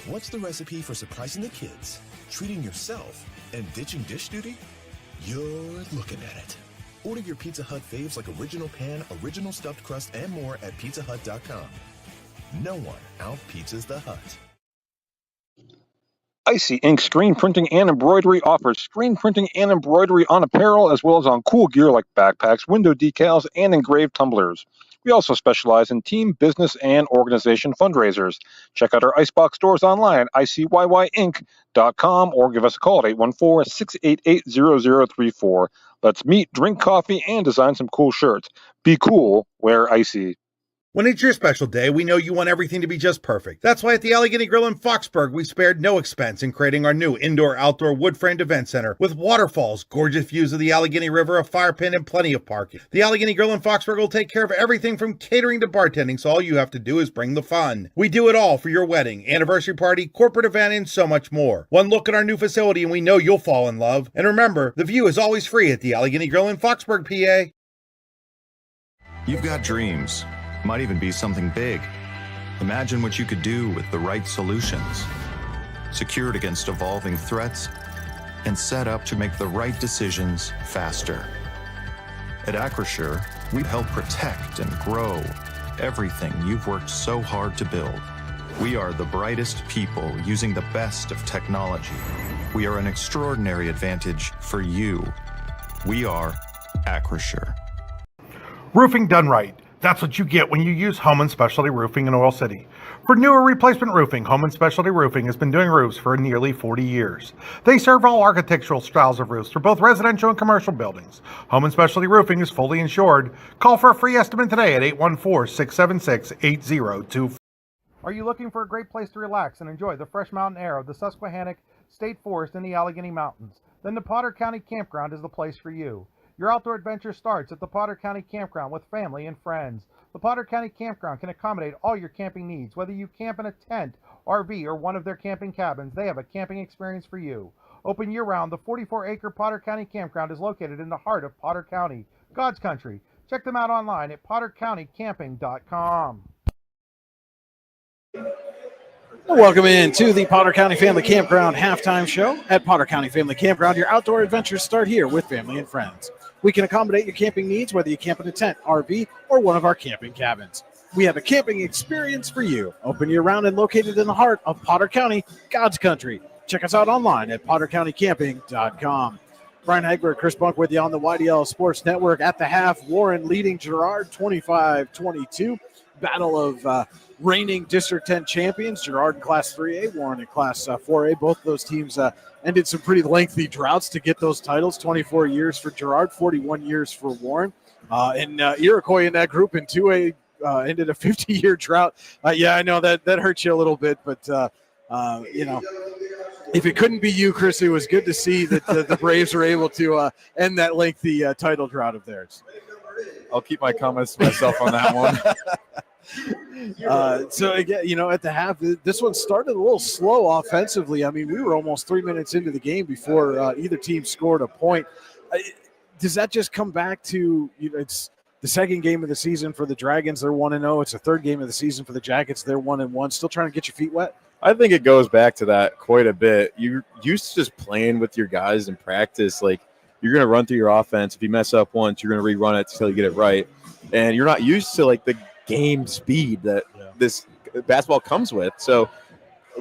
What's the recipe for surprising the kids, treating yourself, and ditching dish duty? You're looking at it. Order your Pizza Hut faves like original pan, original stuffed crust, and more at pizzahut.com. No one out-pizzas the Hut. Icy Ink Screen Printing and Embroidery offers screen printing and embroidery on apparel as well as on cool gear like backpacks, window decals, and engraved tumblers. We also specialize in team, business, and organization fundraisers. Check out our Icebox stores online at icyinc.com or give us a call at 814-688-0034. Let's meet, drink coffee, and design some cool shirts. Be cool, wear Icy. When it's your special day, we know you want everything to be just perfect. That's why at the Allegheny Grill in Foxburg, we spared no expense in creating our new indoor-outdoor wood-framed event center with waterfalls, gorgeous views of the Allegheny River, a fire pit, and plenty of parking. The Allegheny Grill in Foxburg will take care of everything from catering to bartending, so all you have to do is bring the fun. We do it all for your wedding, anniversary party, corporate event, and so much more. One look at our new facility and we know you'll fall in love. And remember, the view is always free at the Allegheny Grill in Foxburg, PA. You've got dreams. Might even be something big. Imagine what you could do with the right solutions. Secured against evolving threats and set up to make the right decisions faster. At Acrisure, we help protect and grow everything you've worked so hard to build. We are the brightest people using the best of technology. We are an extraordinary advantage for you. We are Acrisure. Roofing done right. That's what you get when you use Home & Specialty Roofing in Oil City. For new or replacement roofing, Home & Specialty Roofing has been doing roofs for nearly 40 years. They serve all architectural styles of roofs for both residential and commercial buildings. Home & Specialty Roofing is fully insured. Call for a free estimate today at 814-676-8024. Are you looking for a great place to relax and enjoy the fresh mountain air of the Susquehannock State Forest in the Allegheny Mountains? then the Potter County Campground is the place for you. Your outdoor adventure starts at the Potter County Campground with family and friends. The Potter County Campground can accommodate all your camping needs. Whether you camp in a tent, RV, or one of their camping cabins, they have a camping experience for you. Open year-round, the 44-acre Potter County Campground is located in the heart of Potter County, God's country. Check them out online at pottercountycamping.com. Welcome in to the Potter County Family Campground halftime show. At Potter County Family Campground, your outdoor adventures start here with family and friends. We can accommodate your camping needs, whether you camp in a tent, RV, or one of our camping cabins. We have a camping experience for you. Open year-round and located in the heart of Potter County, God's country. Check us out online at pottercountycamping.com. Brian Hagberg, Chris Bunk with you on the YDL Sports Network. At the half, Warren leading Girard 25-22. Battle of reigning District 10 champions, Girard in Class 3A, Warren in Class 4A. Both of those teams ended some pretty lengthy droughts to get those titles. 24 years for Girard, 41 years for Warren. And Iroquois in that group in 2A ended a 50-year drought. Yeah, I know that hurts you a little bit, but, if it couldn't be you, Chris, it was good to see that the Braves were able to end that lengthy title drought of theirs. I'll keep my comments to myself on that one. So again, at the half, this one started a little slow offensively. I mean, we were almost 3 minutes into the game before either team scored a point. Does that just come back to, it's the second game of the season for the Dragons, they're 1-0. It's the third game of the season for the Jackets, they're 1-1. Still trying to get your feet wet? I think it goes back to that quite a bit. You're used to just playing with your guys in practice. Like, you're going to run through your offense. If you mess up once, you're going to rerun it until you get it right. And you're not used to, like, the game speed that this basketball comes with. So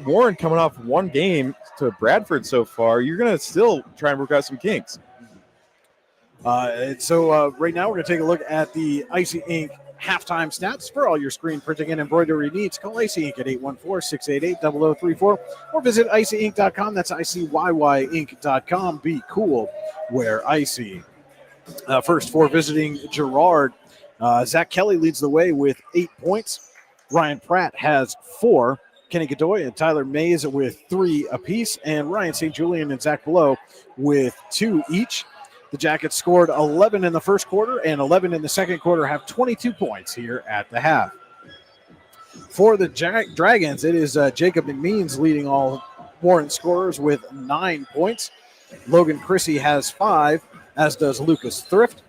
Warren coming off one game to Bradford so far, you're going to still try and work out some kinks. So right now we're going to take a look at the Icy Ink halftime stats for all your screen printing and embroidery needs. Call Icy Ink at 814-688-0034 or visit icyink.com. That's icyynk.com. Be cool, wear icy. First, for visiting Girard, Zach Kelly leads the way with 8 points. Ryan Pratt has 4. Kenny Godoy and Tyler Mays with 3 apiece, and Ryan St. Julian and Zach Blow with 2 each. The Jackets scored 11 in the first quarter and 11 in the second quarter, have 22 points here at the half. For the Dragons, it is Jacob McMeans leading all Warren scorers with 9 points. Logan Chrissy has 5, as does Lucas Thrift.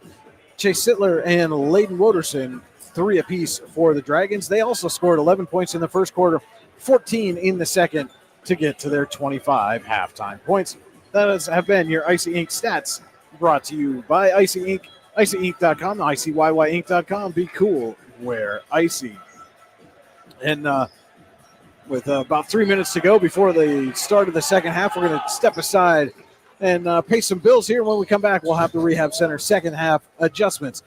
Chase Sittler and Layden Woderson, 3 apiece for the Dragons. They also scored 11 points in the first quarter, 14 in the second to get to their 25 halftime points. That have been your Icy Ink stats, brought to you by Icy Ink, icyink.com, icyynk.com. Be cool, wear icy. And with about 3 minutes to go before the start of the second half, we're going to step aside and pay some bills here. When we come back, we'll have the Rehab Center second half adjustments.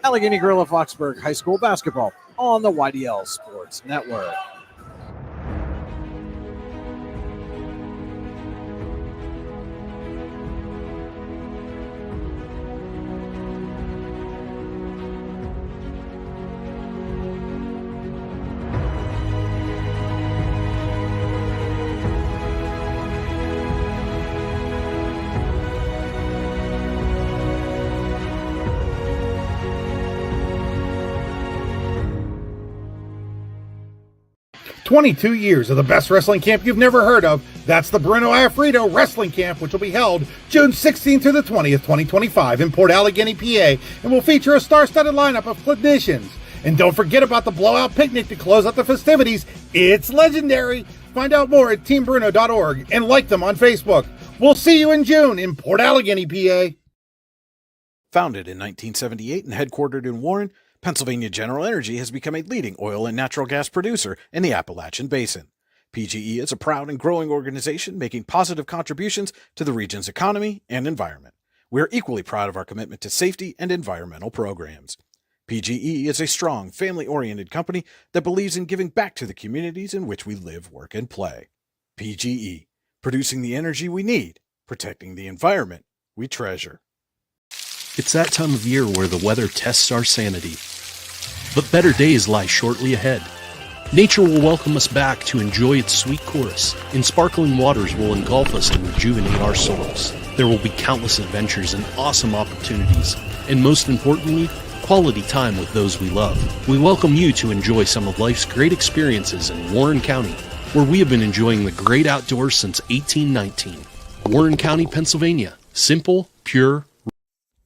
Allegheny Grill of Foxburg High School basketball on the YDL Sports Network. "22 years of the best wrestling camp you've never heard of. That's the Bruno Alfredo Wrestling Camp, which will be held June 16th through the 20th, 2025 in Port Allegany, PA, and will feature a star-studded lineup of clinicians. And don't forget about the blowout picnic to close out the festivities. It's legendary. Find out more at teambruno.org and like them on Facebook. We'll see you in June in Port Allegany, PA. Founded in 1978 and headquartered in Warren, Pennsylvania General Energy has become a leading oil and natural gas producer in the Appalachian Basin. PGE is a proud and growing organization making positive contributions to the region's economy and environment. We are equally proud of our commitment to safety and environmental programs. PGE is a strong, family-oriented company that believes in giving back to the communities in which we live, work, and play. PGE, producing the energy we need, protecting the environment we treasure. It's that time of year where the weather tests our sanity. But better days lie shortly ahead. Nature will welcome us back to enjoy its sweet chorus, and sparkling waters will engulf us and rejuvenate our souls. There will be countless adventures and awesome opportunities, and most importantly, quality time with those we love. We welcome you to enjoy some of life's great experiences in Warren County, where we have been enjoying the great outdoors since 1819. Warren County, Pennsylvania. Simple, pure.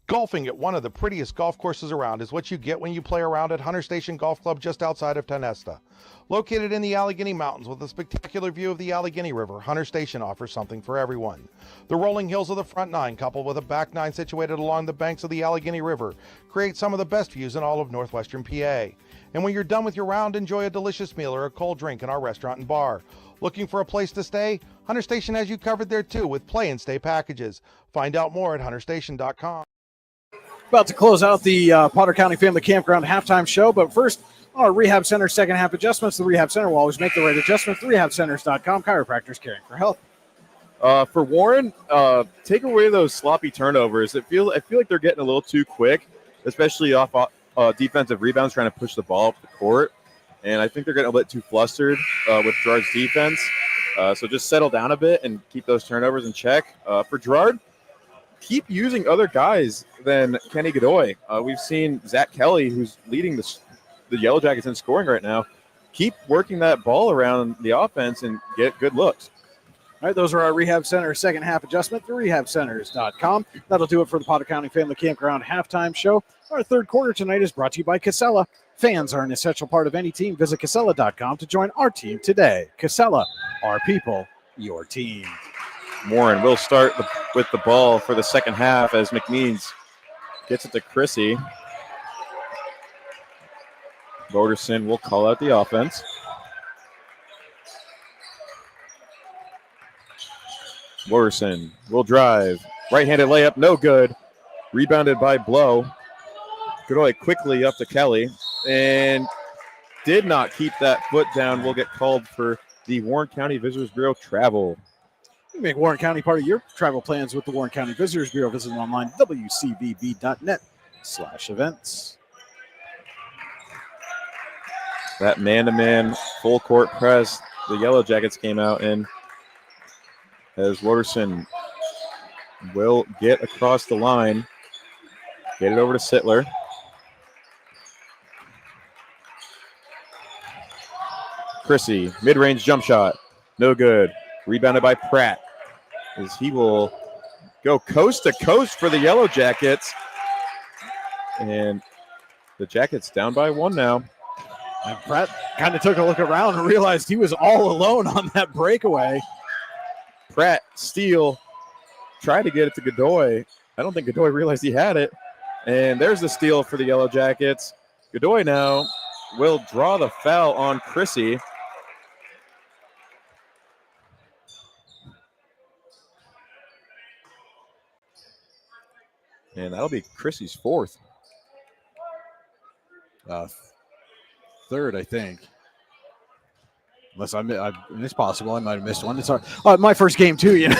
Golfing at one of the prettiest golf courses around is what you get when you play around at Hunter Station Golf Club just outside of Tonesta. Located in the Allegheny Mountains with a spectacular view of the Allegheny River, Hunter Station offers something for everyone. The rolling hills of the front nine, coupled with a back nine situated along the banks of the Allegheny River, create some of the best views in all of northwestern PA. And when you're done with your round, enjoy a delicious meal or a cold drink in our restaurant and bar. Looking for a place to stay? Hunter Station has you covered there too with play and stay packages. Find out more at hunterstation.com. About to close out the Potter County Family Campground halftime show, but first, our Rehab Center second half adjustments. The Rehab Center will always make the right adjustments. RehabCenters.com, chiropractors caring for health. For Warren, take away those sloppy turnovers. I feel like they're getting a little too quick, especially off defensive rebounds, trying to push the ball up the court. And I think they're getting a bit too flustered with Girard's defense. So just settle down a bit and keep those turnovers in check. For Girard, keep using other guys than Kenny Godoy. We've seen Zach Kelly, who's leading the Yellow Jackets in scoring right now. Keep working that ball around the offense and get good looks. All right, those are our Rehab Center second half adjustment through rehabcenters.com. That'll do it for the Potter County Family Campground halftime show. Our third quarter tonight is brought to you by Casella. Fans are an essential part of any team. Visit Casella.com to join our team today. Casella, our people, your team. Warren will start with the ball for the second half as McMeans gets it to Chrissy. Boderson will call out the offense. Boderson will drive. Right-handed layup, no good. Rebounded by Blow. Godoy quickly up to Kelly and did not keep that foot down. Will get called for the Warren County Visitors Bureau travel. You make Warren County part of your travel plans with the Warren County Visitors Bureau. Visit them online, wcvb.net/events. That man-to-man full court press the Yellow Jackets came out in as Waterson will get across the line. Get it over to Sittler. Chrissy, mid-range jump shot. No good. Rebounded by Pratt as he will go coast to coast for the Yellow Jackets. And the Jackets down by one now. And Pratt kind of took a look around and realized he was all alone on that breakaway. Pratt, steal, tried to get it to Godoy. I don't think Godoy realized he had it. And there's the steal for the Yellow Jackets. Godoy now will draw the foul on Chrissy. And that'll be Chrissy's fourth. Third, I think. Unless it's possible. I might have missed one. It's my first game, too, you know.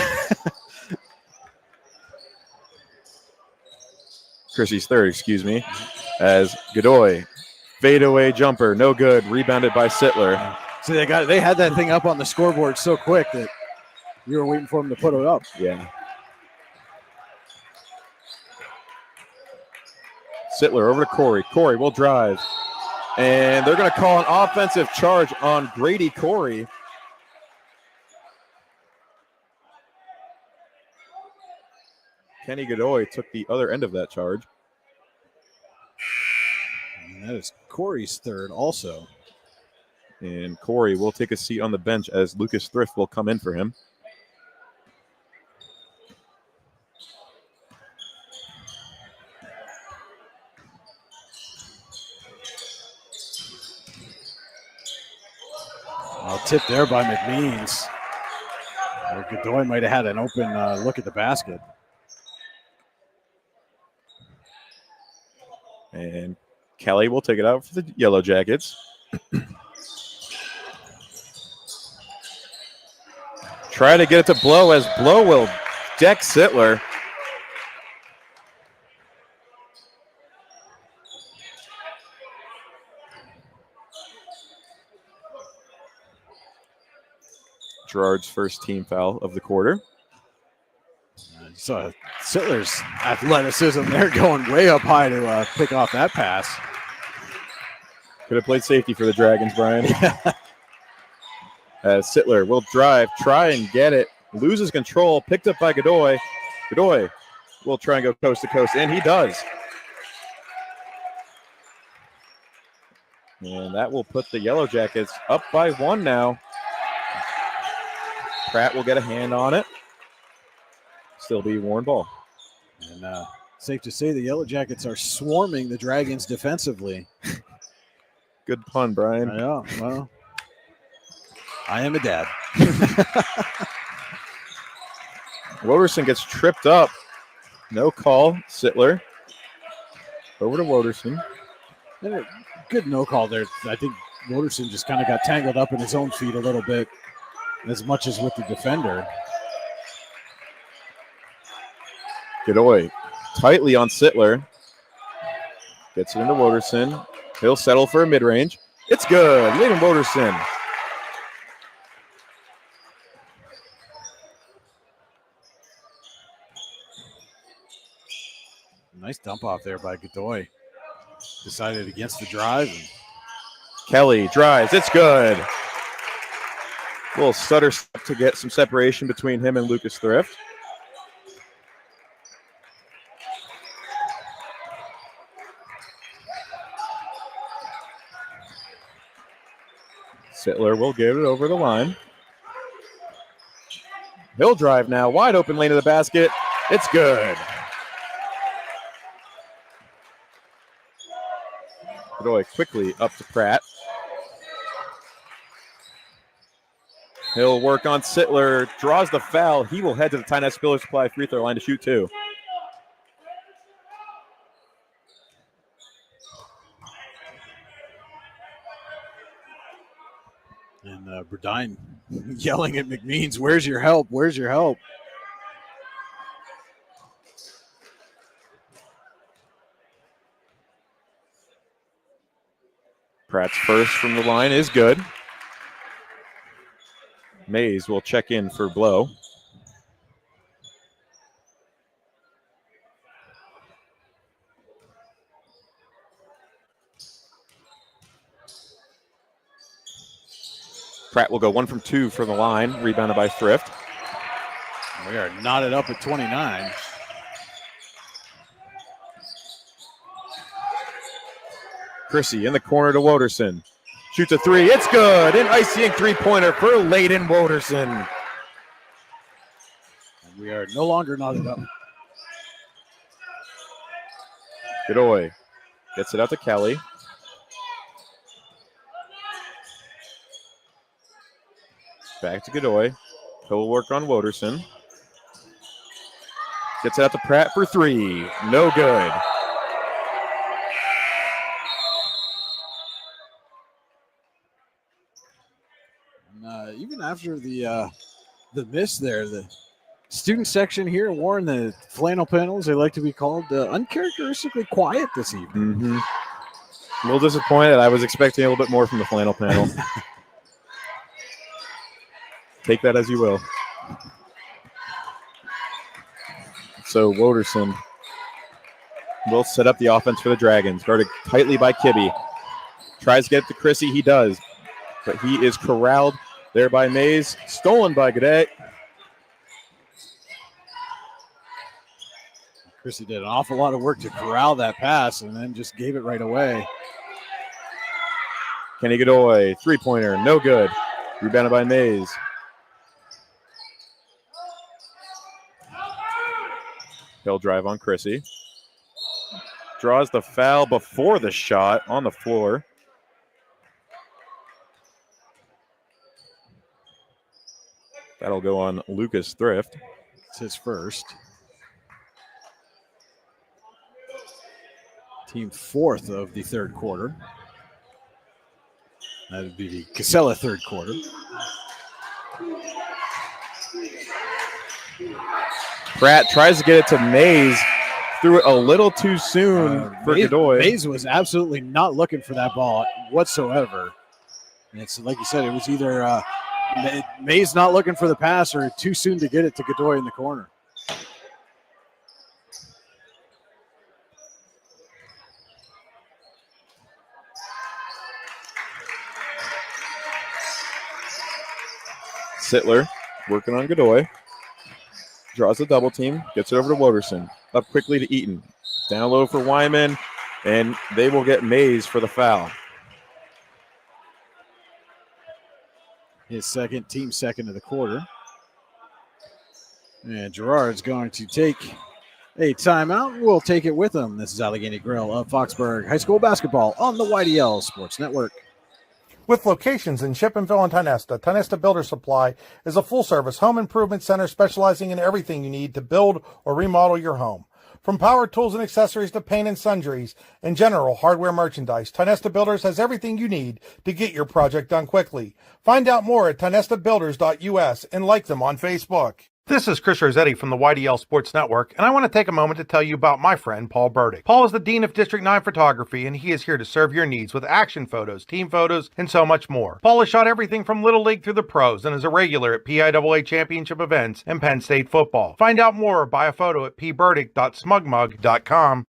Chrissy's third, excuse me. As Godoy, fadeaway jumper, no good. Rebounded by Sittler. So they had that thing up on the scoreboard so quick that you were waiting for them to put it up. Yeah. Sittler over to Corey. Corey will drive. And they're going to call an offensive charge on Grady Corey. Kenny Godoy took the other end of that charge. And that is Corey's third also. And Corey will take a seat on the bench as Lucas Thrift will come in for him. Tip there by McMeans. Godoy might have had an open look at the basket. And Kelly will take it out for the Yellow Jackets. Try to get it to Blow as Blow will deck Sittler. Girard's first team foul of the quarter. So Sittler's athleticism there going way up high to pick off that pass. Could have played safety for the Dragons, Brian. As Sittler will drive, try and get it. Loses control, picked up by Godoy. Godoy will try and go coast to coast, and he does. And that will put the Yellow Jackets up by 1 now. Pratt will get a hand on it. Still be Warren ball. And safe to say the Yellow Jackets are swarming the Dragons defensively. Good pun, Brian. I know. Well, I am a dad. Woderson gets tripped up. No call. Sittler. Over to Woderson. And a good no call there. I think Woderson just kind of got tangled up in his own feet a little bit, as much as with the defender. Godoy tightly on Sittler. Gets it into Woderson. He'll settle for a mid-range. It's good. Layden Woderson. Nice dump off there by Godoy. Decided against the drive. Kelly drives. It's good. Little stutter step to get some separation between him and Lucas Thrift. Sittler will give it over the line. He'll drive now. Wide open lane to the basket. It's good. Godoy quickly up to Pratt. He'll work on Sittler. Draws the foul. He will head to the Tyne Spiller Supply free throw line to shoot 2. And Burdine yelling at McMeans, "Where's your help? Where's your help?" Pratt's first from the line is good. Mays will check in for Blow. Pratt will go 1 from 2 from the line, rebounded by Thrift. We are knotted up at 29. Chrissy in the corner to Woderson. Shoots a 3. It's good. An icing 3-pointer for Layden Woderson. And we are no longer knotted up. Godoy gets it out to Kelly. Back to Godoy. He'll work on Woderson. Gets it out to Pratt for 3. No good. And even after the miss there, the student section here at Warren, the flannel panels, they like to be called, uncharacteristically quiet this evening. Mm-hmm. A little disappointed. I was expecting a little bit more from the flannel panel. Take that as you will. So Woderson will set up the offense for the Dragons. Guarded tightly by Kibbe. Tries to get it to Chrissy. He does. But he is corralled there by Mays. Stolen by Godet. Chrissy did an awful lot of work to corral that pass and then just gave it right away. Kenny Godoy, 3-pointer, no good. Rebounded by Mays. He'll drive on Chrissy. Draws the foul before the shot on the floor. That'll go on Lucas Thrift. It's his first. Team 4th of the third quarter. That would be the Casella third quarter. Pratt tries to get it to Mays. Threw it a little too soon for Godoy. Mays was absolutely not looking for that ball whatsoever. And it's like you said, it was either May's not looking for the pass, or too soon to get it to Godoy in the corner. Sittler working on Godoy. Draws a double team, gets it over to Woderson. Up quickly to Eaton. Down low for Wyman, and they will get Mays for the foul. His team second of the quarter. And Girard's going to take a timeout. We'll take it with him. This is Allegheny Grill of Foxburg High School basketball on the YDL Sports Network. With locations in Shippenville and Tionesta, Tionesta Builder Supply is a full-service home improvement center specializing in everything you need to build or remodel your home. From power tools and accessories to paint and sundries and general hardware merchandise, Tionesta Builders has everything you need to get your project done quickly. Find out more at tionestabuilders.us and like them on Facebook. This is Chris Rossetti from the YDL Sports Network, and I want to take a moment to tell you about my friend Paul Burdick. Paul is the Dean of District 9 Photography, and he is here to serve your needs with action photos, team photos, and so much more. Paul has shot everything from Little League through the pros and is a regular at PIAA championship events and Penn State football. Find out more or buy a photo at pburdick.smugmug.com.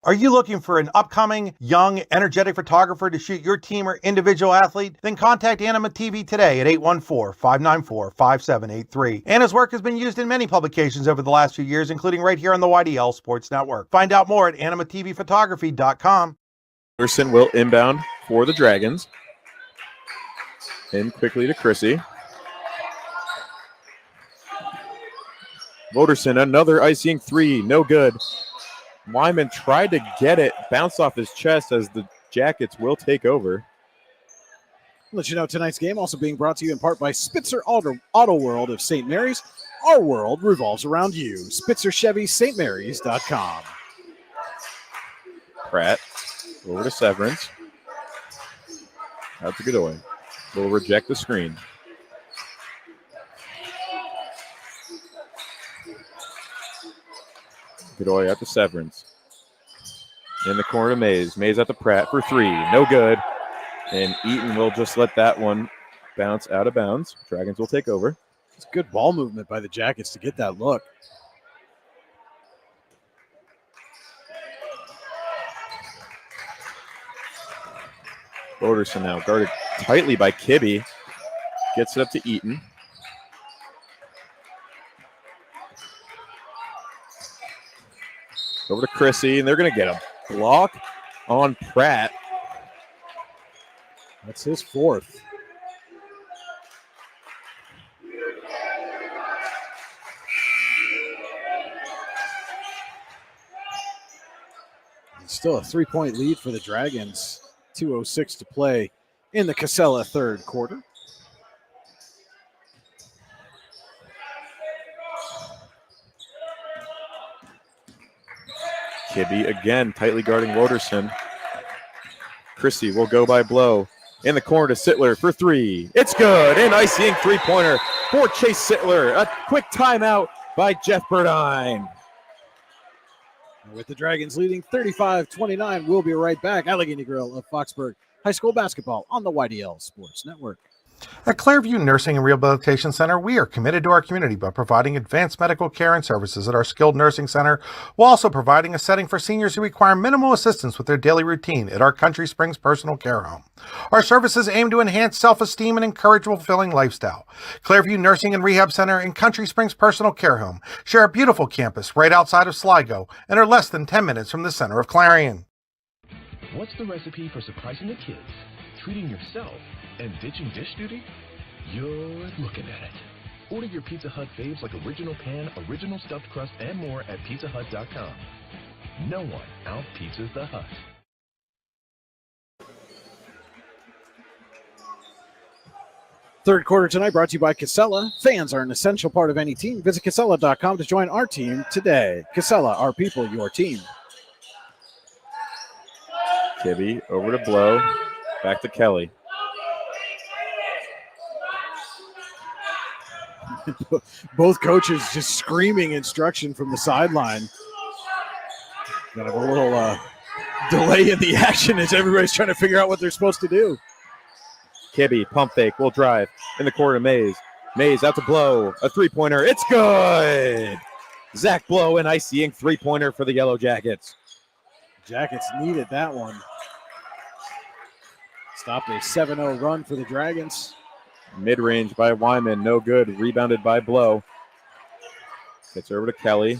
Are you looking for an upcoming, young, energetic photographer to shoot your team or individual athlete? Then contact Anima TV today at 814-594-5783. Anna's work has been used in many publications over the last few years, including right here on the YDL Sports Network. Find out more at animatvphotography.com. Anderson will inbound for the Dragons. In quickly to Chrissy. Woderson, another icing three, no good. Wyman tried to get it, bounced off his chest as the Jackets will take over. Let you know tonight's game also being brought to you in part by Spitzer Auto World of St. Mary's. Our world revolves around you. SpitzerChevyStMarys.com. Pratt over to Severance. Out to Godoy. Will reject the screen. Godoy out to Severance. In the corner to Mays. Mays out to Pratt for three. No good. And Eaton will just let that one bounce out of bounds. Dragons will take over. It's good ball movement by the Jackets to get that look. Woderson now guarded tightly by Kibbe. Gets it up to Eaton. Over to Chrissy, and they're going to get a block on Pratt. That's his fourth. It's still a 3-point lead for the Dragons. 2:06 to play in the Casella third quarter. Kibbe again tightly guarding Woderson. Chrissy will go by Blow. In the corner to Sittler for three. It's good. An icing three-pointer for Chase Sittler. A quick timeout by Jeff Burdine. With the Dragons leading 35-29, we'll be right back. Allegheny Grill of Foxburg High School basketball on the YDL Sports Network. At Clairview Nursing and Rehabilitation Center, we are committed to our community by providing advanced medical care and services at our skilled nursing center, while also providing a setting for seniors who require minimal assistance with their daily routine at our Country Springs Personal Care Home. Our services aim to enhance self-esteem and encourage a fulfilling lifestyle. Clairview Nursing and Rehab Center and Country Springs Personal Care Home share a beautiful campus right outside of Sligo and are less than 10 minutes from the center of Clarion. What's the recipe for surprising the kids, treating yourself, and ditching dish duty? You're looking at it. Order your Pizza Hut faves like original pan, original stuffed crust, and more at pizzahut.com. No one out-pizzas the Hut. Third quarter tonight brought to you by Casella. Fans are an essential part of any team. Visit Casella.com to join our team today. Casella, our people, your team. Kibbe over to Blow. Back to Kelly. Both coaches just screaming instruction from the sideline. Kind of a little delay in the action as everybody's trying to figure out what they're supposed to do. Kibbe, pump fake, will drive in the corner. Mays. Mays out to Blow. A three-pointer. It's good. Zach Blow, an icing three-pointer for the Yellow Jackets. Jackets needed that one. Stopped a 7-0 run for the Dragons. Mid-range by Wyman, no good. Rebounded by Blow. Gets over to Kelly.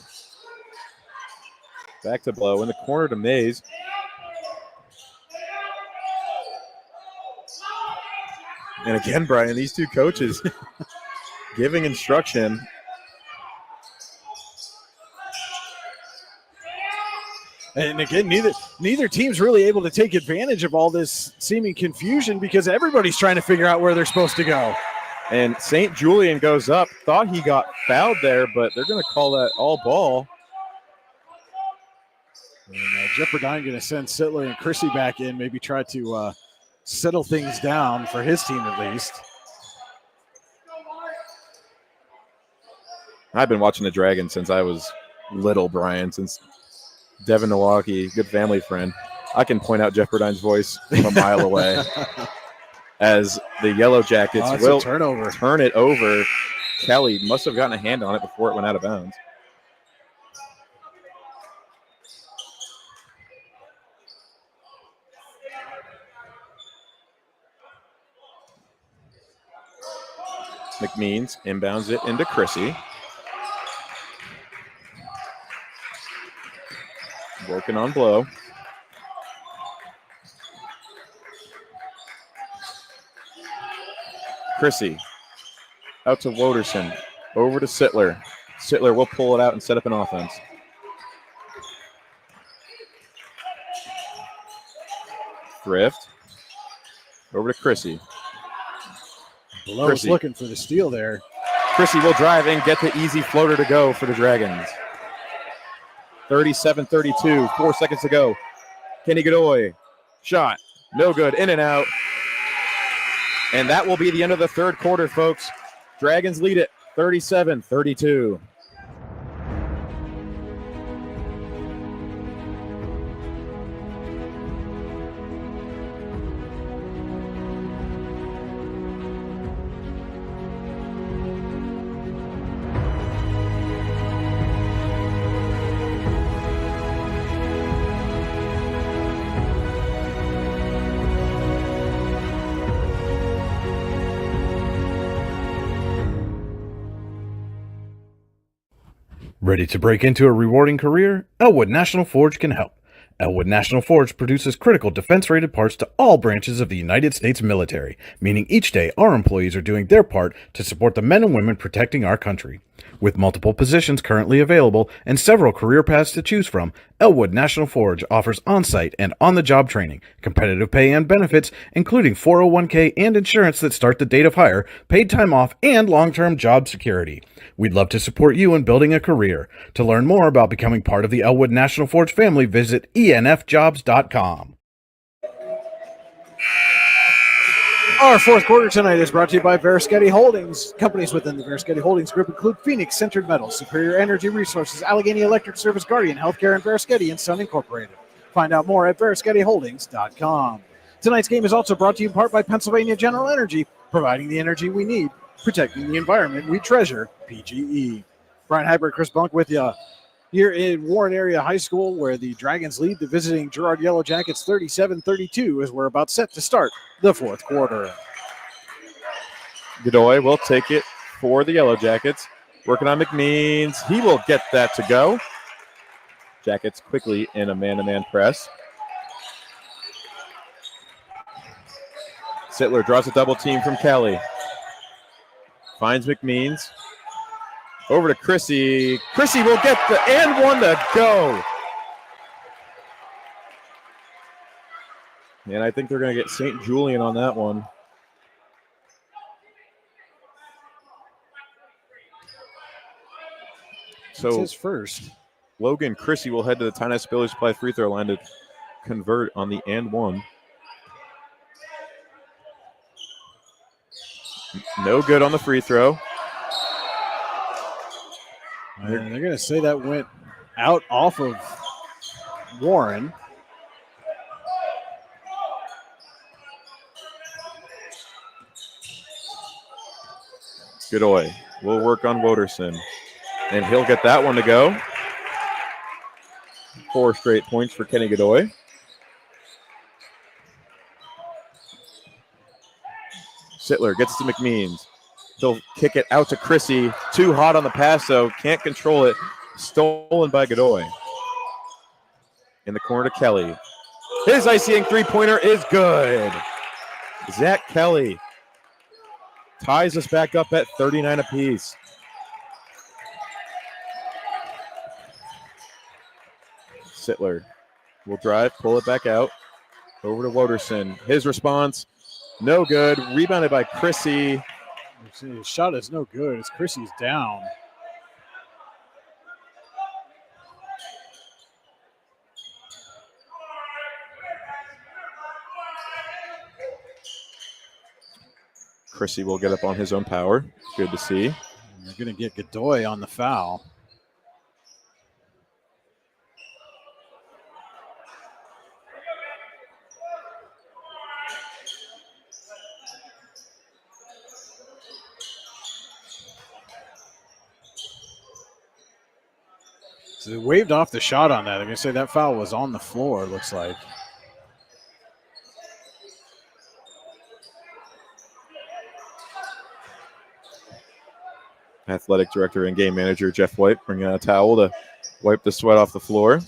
Back to Blow in the corner to Mays. And again, Brian, these two coaches giving instruction. And again, neither team's really able to take advantage of all this seeming confusion because everybody's trying to figure out where they're supposed to go. And St. Julian goes up. Thought he got fouled there, but they're going to call that all ball. And Jeopardine going to send Sittler and Chrissy back in, maybe try to settle things down for his team at least. I've been watching the Dragons since I was little, Brian, since Devin Milwaukee, good family friend. I can point out Jefferdine's voice from a mile away as the Yellow Jackets will turn it over. Kelly must have gotten a hand on it before it went out of bounds. McMeans inbounds it into Chrissy. Working on Blow. Chrissy out to Woderson. Over to Sittler. Sittler will pull it out and set up an offense. Thrift. Over to Chrissy. Blow looking for the steal there. Chrissy will drive and get the easy floater to go for the Dragons. 37-32, 4 seconds to go. Kenny Godoy, shot, no good, in and out. And that will be the end of the third quarter, folks. Dragons lead it 37-32. Ready to break into a rewarding career? Elwood National Forge can help. Elwood National Forge produces critical defense-rated parts to all branches of the United States military, meaning each day our employees are doing their part to support the men and women protecting our country. With multiple positions currently available and several career paths to choose from, Elwood National Forge offers on-site and on-the-job training, competitive pay and benefits, including 401k and insurance that start the date of hire, paid time off, and long-term job security. We'd love to support you in building a career. To learn more about becoming part of the Elwood National Forge family, visit enfjobs.com. Our fourth quarter tonight is brought to you by Verischetti Holdings. Companies within the Verischetti Holdings Group include Phoenix Centered Metals, Superior Energy Resources, Allegheny Electric Service, Guardian Healthcare, and Verischetti and Son Incorporated. Find out more at VerischettiHoldings.com. Tonight's game is also brought to you in part by Pennsylvania General Energy, providing the energy we need, protecting the environment we treasure, PGE. Brian Hybert, Chris Bunk with you here in Warren Area High School, where the Dragons lead the visiting Girard Yellow Jackets 37-32 as we're about set to start the fourth quarter. Godoy will take it for the Yellow Jackets. Working on McMeans. He will get that to go. Jackets quickly in a man-to-man press. Sittler draws a double team from Kelly. Finds McMeans. Over to Chrissy. Chrissy will get the and one to go. And I think they're going to get St. Julian on that one. So it's his first. Logan Chrissy will head to the Tyne Spillers Supply free throw line to convert on the and one. No good on the free throw. They're going to say that went out off of Warren. Godoy will work on Woderson, and he'll get that one to go. 4 straight points for Kenny Godoy. Sittler gets to McMeans. He'll kick it out to Chrissy. Too hot on the pass, though. Can't control it. Stolen by Godoy. In the corner to Kelly. His icing three-pointer is good. Zach Kelly ties us back up at 39 apiece. Sittler will drive, pull it back out. Over to Woderson. His response, no good. Rebounded by Chrissy. His shot is no good as Chrissy's down. Chrissy will get up on his own power. Good to see. They're going to get Godoy on the foul. So they waved off the shot on that. They're going to say that foul was on the floor, it looks like. Athletic director and game manager Jeff White bringing out a towel to wipe the sweat off the floor.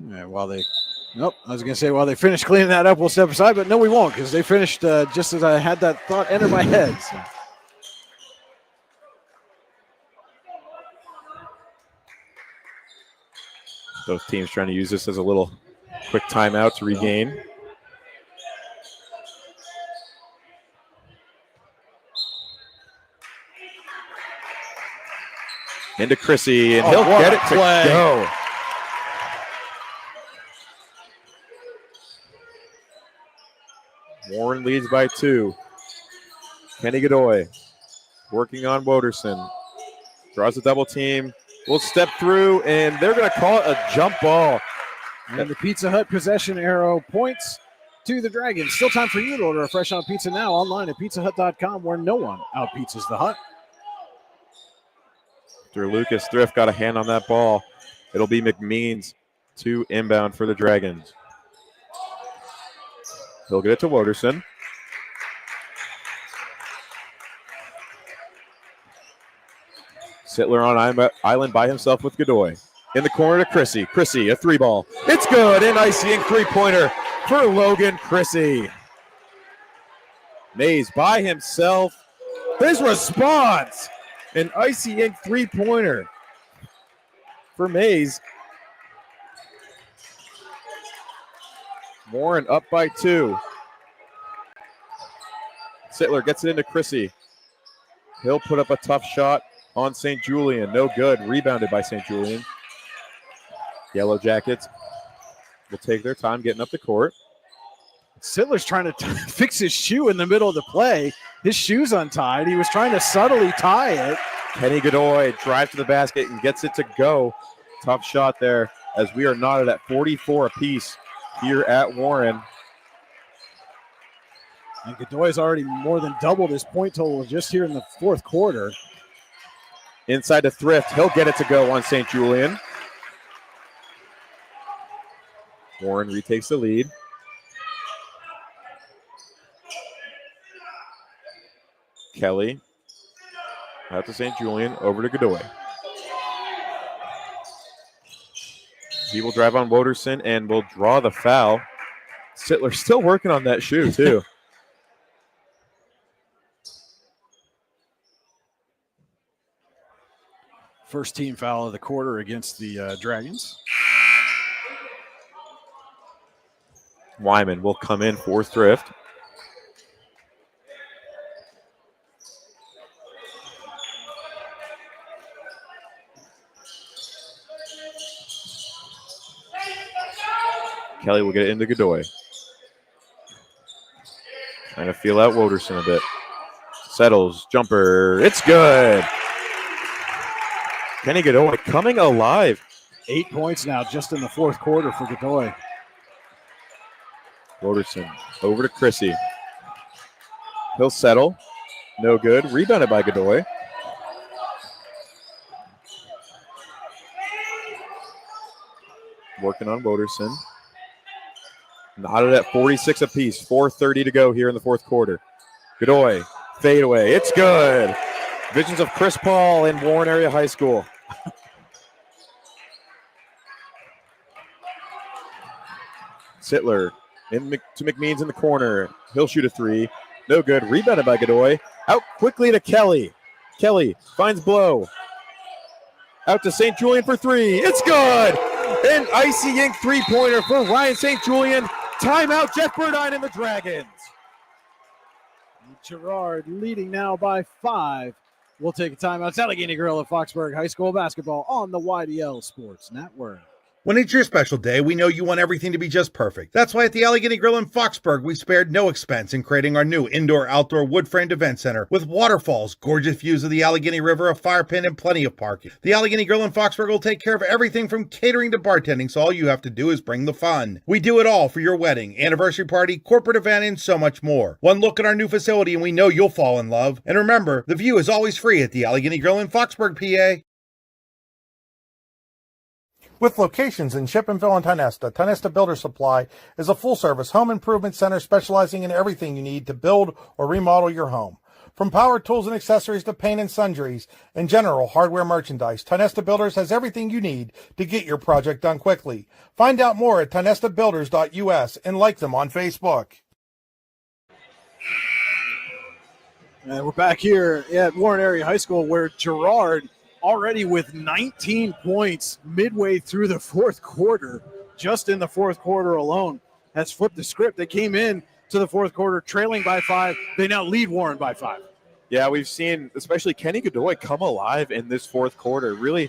Yeah, while they finish cleaning that up, we'll step aside, but no, we won't, because they finished just as I had that thought enter my head. So. Both teams trying to use this as a little quick timeout to regain. Into Chrissy, and he'll get it to go. Warren leads by 2. Kenny Godoy working on Woderson. Draws a double team. Will step through, and they're going to call it a jump ball. And the Pizza Hut possession arrow points to the Dragons. Still time for you to order a fresh out pizza now online at pizzahut.com, where no one out-pizzas the Hut. After Lucas Thrift got a hand on that ball, it'll be McMeans to inbound for the Dragons. He'll get it to Woderson. Sittler on island by himself with Godoy. In the corner to Chrissy. Chrissy, a 3-ball. It's good. An icing three-pointer for Logan Chrissy. Mays by himself. His response. An icing three-pointer for Mays. Warren up by 2. Sittler gets it into Chrissy. He'll put up a tough shot on St. Julian. No good. Rebounded by St. Julian. Yellow Jackets will take their time getting up the court. Sittler's trying to fix his shoe in the middle of the play. His shoe's untied. He was trying to subtly tie it. Kenny Godoy drives to the basket and gets it to go. Tough shot there as we are knotted at 44 apiece here at Warren. And Godoy's already more than doubled his point total just here in the fourth quarter. Inside to Thrift. He'll get it to go on St. Julian. Warren retakes the lead. Kelly out to St. Julian, over to Godoy. He will drive on Woderson and will draw the foul. Sittler still working on that shoe, too. First team foul of the quarter against the Dragons. Wyman will come in for Thrift. Kelly will get it into Godoy. Trying to feel out Woderson a bit. Settles, jumper, it's good. Kenny Godoy coming alive 8 points now just in the fourth quarter for Godoy. Roberson over to Chrissy. He'll settle. No good. Rebounded by Godoy. Working on Woderson. Knotted at 46 apiece. 4:30 to go here in the fourth quarter. Godoy, fade away. It's good. Visions of Chris Paul in Warren Area High School. Sittler to McMeans in the corner. He'll shoot a three. No good. Rebounded by Godoy. Out quickly to Kelly. Kelly finds Blow. Out to St. Julian for three. It's good. An icy ink three-pointer for Ryan St. Julian. Timeout, Jeff Burdine and the Dragons. Girard leading now by 5. We'll take a timeout. It's Allegheny Gorilla Foxburg High School basketball on the YDL Sports Network. When it's your special day, we know you want everything to be just perfect. That's why at the Allegheny Grill in Foxburg, we spared no expense in creating our new indoor-outdoor wood-framed event center with waterfalls, gorgeous views of the Allegheny River, a fire pit, and plenty of parking. The Allegheny Grill in Foxburg will take care of everything from catering to bartending, so all you have to do is bring the fun. We do it all for your wedding, anniversary party, corporate event, and so much more. One look at our new facility and we know you'll fall in love. And remember, the view is always free at the Allegheny Grill in Foxburg, PA. With locations in Shippensville and Tionesta, Tionesta Builder Supply is a full-service home improvement center specializing in everything you need to build or remodel your home. From power tools and accessories to paint and sundries and general hardware merchandise, Tionesta Builders has everything you need to get your project done quickly. Find out more at tionestabuilders.us and like them on Facebook. And we're back here at Warren Area High School where Girard already with 19 points midway through the fourth quarter, just in the fourth quarter alone, has flipped the script. They came in to the fourth quarter trailing by 5. They now lead Warren by 5. Yeah, we've seen especially Kenny Godoy come alive in this fourth quarter. Really,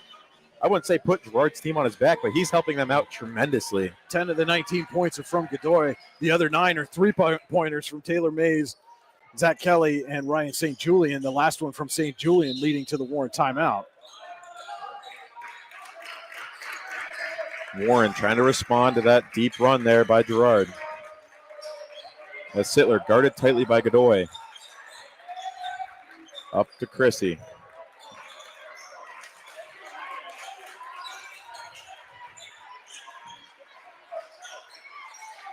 I wouldn't say put Girard's team on his back, but he's helping them out tremendously. 10 of the 19 points are from Godoy. The other 9 are three-pointers from Taylor Mays, Zach Kelly, and Ryan St. Julian. The last one from St. Julian leading to the Warren timeout. Warren trying to respond to that deep run there by Girard. As Sittler guarded tightly by Godoy. Up to Chrissy.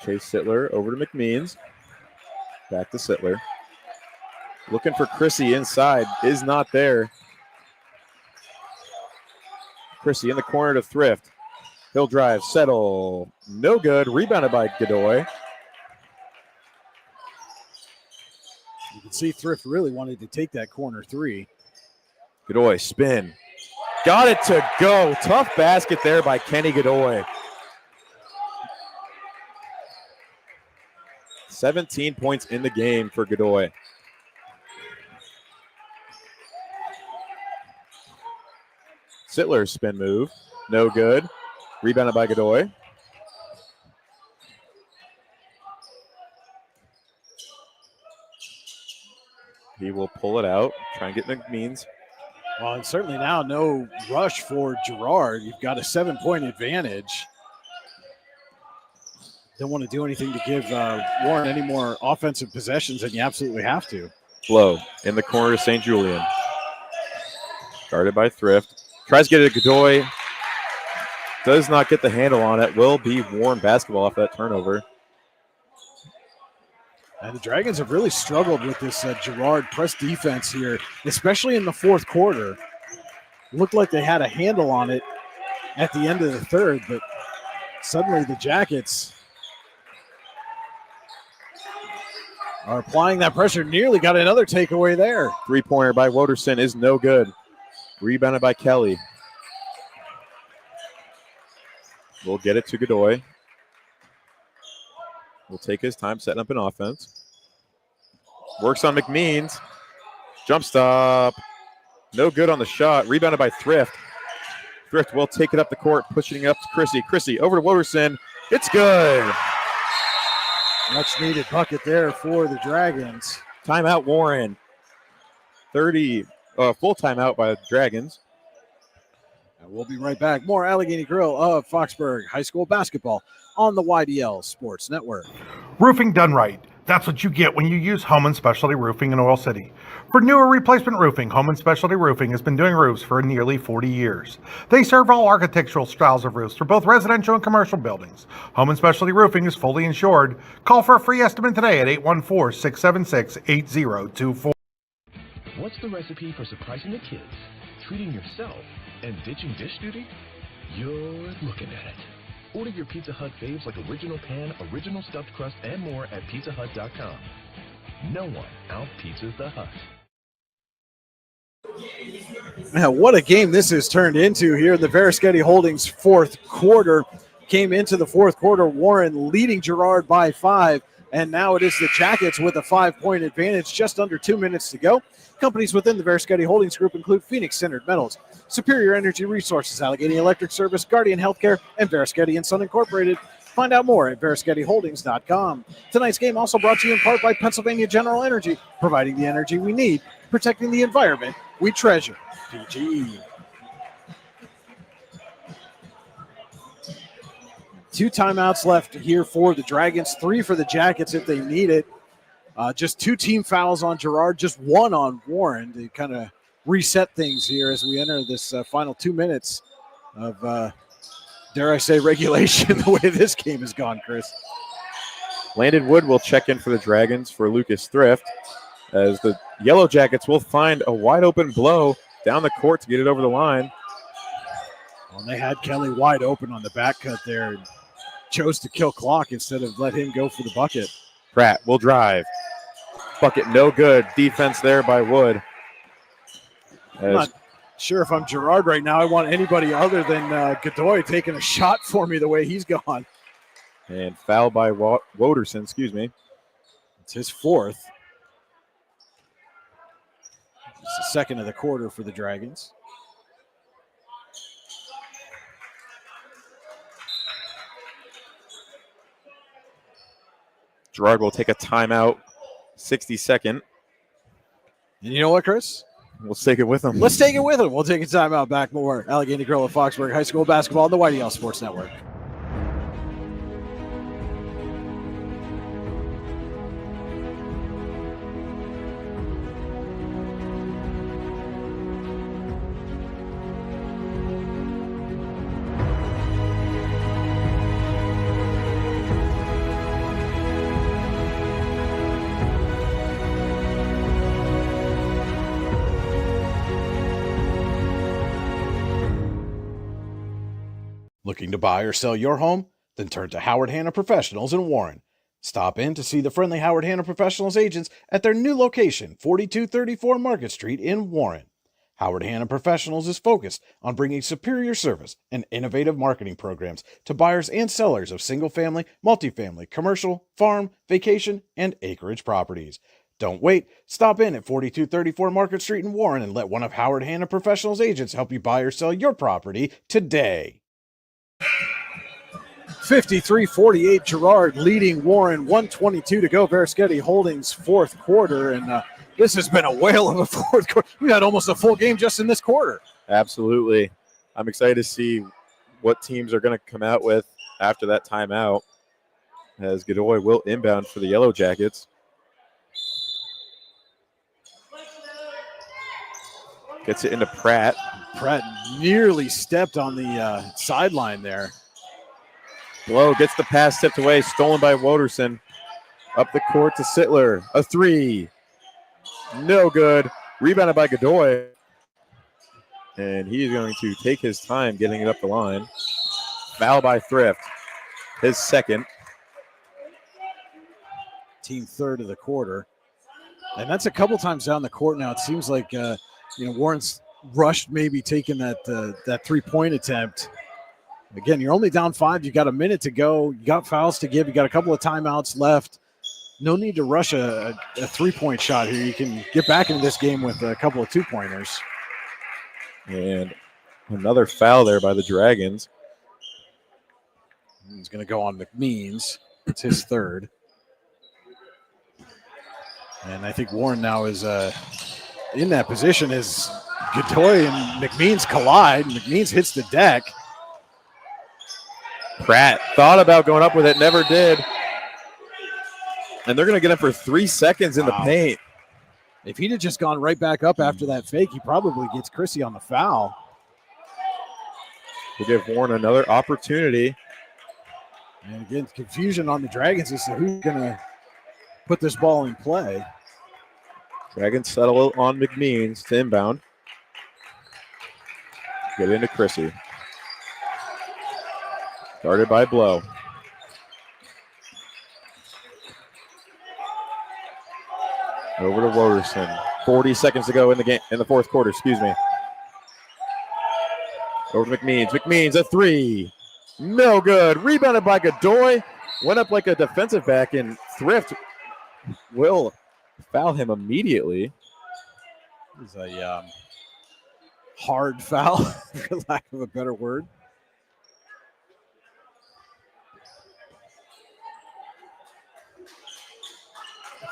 Chase Sittler over to McMeans. Back to Sittler. Looking for Chrissy inside. Is not there. Chrissy in the corner to Thrift. He'll drive, settle, no good. Rebounded by Godoy. You can see Thrift really wanted to take that corner 3. Godoy, spin. Got it to go. Tough basket there by Kenny Godoy. 17 points in the game for Godoy. Sittler's spin move, no good. Rebounded by Godoy. He will pull it out, try and get McMeans. Well, and certainly now no rush for Girard. You've got a 7-point advantage. Don't want to do anything to give Warren any more offensive possessions than you absolutely have to. Blow in the corner to St. Julian. Guarded by Thrift. Tries to get it to Godoy. Does not get the handle on it. Will be Warren basketball off that turnover. And the Dragons have really struggled with this Girard press defense here, especially in the fourth quarter. Looked like they had a handle on it at the end of the third, but suddenly the Jackets are applying that pressure. Nearly got another takeaway there. Three-pointer by Woderson is no good. Rebounded by Kelly. We'll get it to Godoy. Will take his time setting up an offense. Works on McMeans. Jump stop. No good on the shot. Rebounded by Thrift. Thrift will take it up the court, pushing it up to Chrissy. Chrissy over to Woderson. It's good. Much needed bucket there for the Dragons. Timeout Warren. 30, full timeout by the Dragons. And we'll be right back. More Allegheny Grill of Foxburg High School basketball on the YDL Sports Network. Roofing done right. That's what you get when you use Home & Specialty Roofing in Oil City. For new or replacement roofing, Home & Specialty Roofing has been doing roofs for nearly 40 years. They serve all architectural styles of roofs for both residential and commercial buildings. Home & Specialty Roofing is fully insured. Call for a free estimate today at 814-676-8024. What's the recipe for surprising the kids, treating yourself, and ditching dish duty? You're looking at it. Order your Pizza Hut faves like original pan, original stuffed crust, and more at pizzahut.com. No one out-pizzas the Hut. Now, what a game this has turned into here in the Verischetti Holdings fourth quarter. Came into the fourth quarter, Warren leading Girard by 5, and now it is the Jackets with a 5-point advantage, just under 2 minutes to go. Companies within the Verischetti Holdings Group include Phoenix Centered Metals, Superior Energy Resources, Allegheny Electric Service, Guardian Healthcare, and Verischetti & Son Incorporated. Find out more at VerischettiHoldings.com. Tonight's game also brought to you in part by Pennsylvania General Energy, providing the energy we need, protecting the environment we treasure. PGE. 2 timeouts left here for the Dragons, 3 for the Jackets if they need it. Just 2 team fouls on Girard, just 1 on Warren to kind of reset things here as we enter this final 2 minutes of, dare I say, regulation, the way this game has gone, Chris. Landon Wood will check in for the Dragons for Lucas Thrift, as the Yellow Jackets will find a wide open blow down the court to get it over the line. Well, they had Kelly wide open on the back cut there and chose to kill clock instead of let him go for the bucket. Pratt will drive. Bucket no good. Defense there by Wood. I'm not sure if I'm Girard right now. I want anybody other than Godoy taking a shot for me the way he's gone. And foul by Woderson, excuse me. It's his 4th. It's the second of the quarter for the Dragons. Girard will take a timeout, 60-second. And you know what, Chris? We'll take it with him. Let's take it with him. We'll take a timeout. Back more Allegheny Grill of Foxburg High School basketball on the YDL Sports Network. Looking to buy or sell your home? Then turn to Howard Hanna Professionals in Warren. Stop in to see the friendly Howard Hanna Professionals agents at their new location, 4234 Market Street in Warren. Howard Hanna Professionals is focused on bringing superior service and innovative marketing programs to buyers and sellers of single-family, multifamily, commercial, farm, vacation, and acreage properties. Don't wait. Stop in at 4234 Market Street in Warren and let one of Howard Hanna Professionals agents help you buy or sell your property today. 53-48, Girard leading Warren, 1:22 to go. Verischetti Holdings fourth quarter, and this has been a whale of a fourth quarter. We had almost a full game just in this quarter. Absolutely. I'm excited to see what teams are going to come out with after that timeout, as Godoy will inbound for the Yellow Jackets. Gets it into Pratt. Pratt nearly stepped on the sideline there. Blow gets the pass tipped away, stolen by Woderson. Up the court to Sittler. A 3. No good. Rebounded by Godoy. And he's going to take his time getting it up the line. Foul by Thrift. His second. Team third of the quarter. And that's a couple times down the court now. It seems like Warren's rushed, maybe taking that 3-point attempt. Again, you're only down 5. You got a minute to go. You got fouls to give. You got a couple of timeouts left. No need to rush a 3-point shot here. You can get back into this game with a couple of 2-pointers. And another foul there by the Dragons. He's going to go on McMeans. It's his third. And I think Warren now is in that position as Godoy and McMeans collide. McMeans hits the deck. Pratt thought about going up with it, never did. And they're going to get him for 3 seconds in the paint. If he'd have just gone right back up after that fake, he probably gets Chrissy on the foul. We'll give Warren another opportunity. And again, confusion on the Dragons as to who's going to put this ball in play. Dragons settle on McMeans to inbound. Get into Chrissy. Started by Blow. Over to Woderson. 40 seconds to go in the game, in the fourth quarter, excuse me. Over to McMeans. McMeans, a three. No good. Rebounded by Godoy. Went up like a defensive back, and Thrift will foul him immediately. It's a hard foul, for lack of a better word.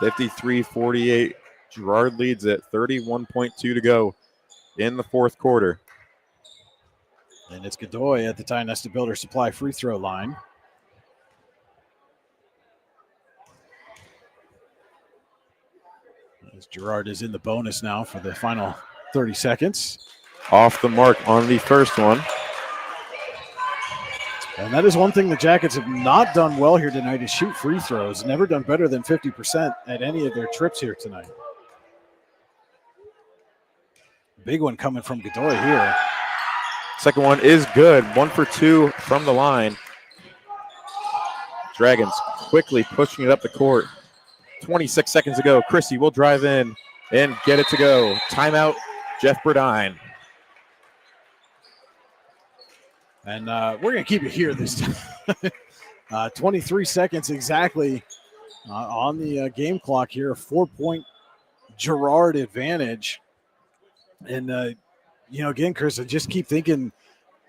(53-48). Girard leads at 31.2 to go in the fourth quarter. And it's Godoy at the Tionesta Builder Supply free throw line. As Girard is in the bonus now for the final 30 seconds. Off the mark on the first one. And that is one thing the Jackets have not done well here tonight is shoot free throws. Never done better than 50% at any of their trips here tonight. Big one coming from Godoy here. Second one is good. 1 for 2 from the line. Dragons quickly pushing it up the court. 26 seconds to go. Chrissy will drive in and get it to go. Timeout, Jeff Burdine. And we're going to keep it here this time. 23 seconds exactly on the game clock here. A 4-point Girard advantage. And, again, Chris, I just keep thinking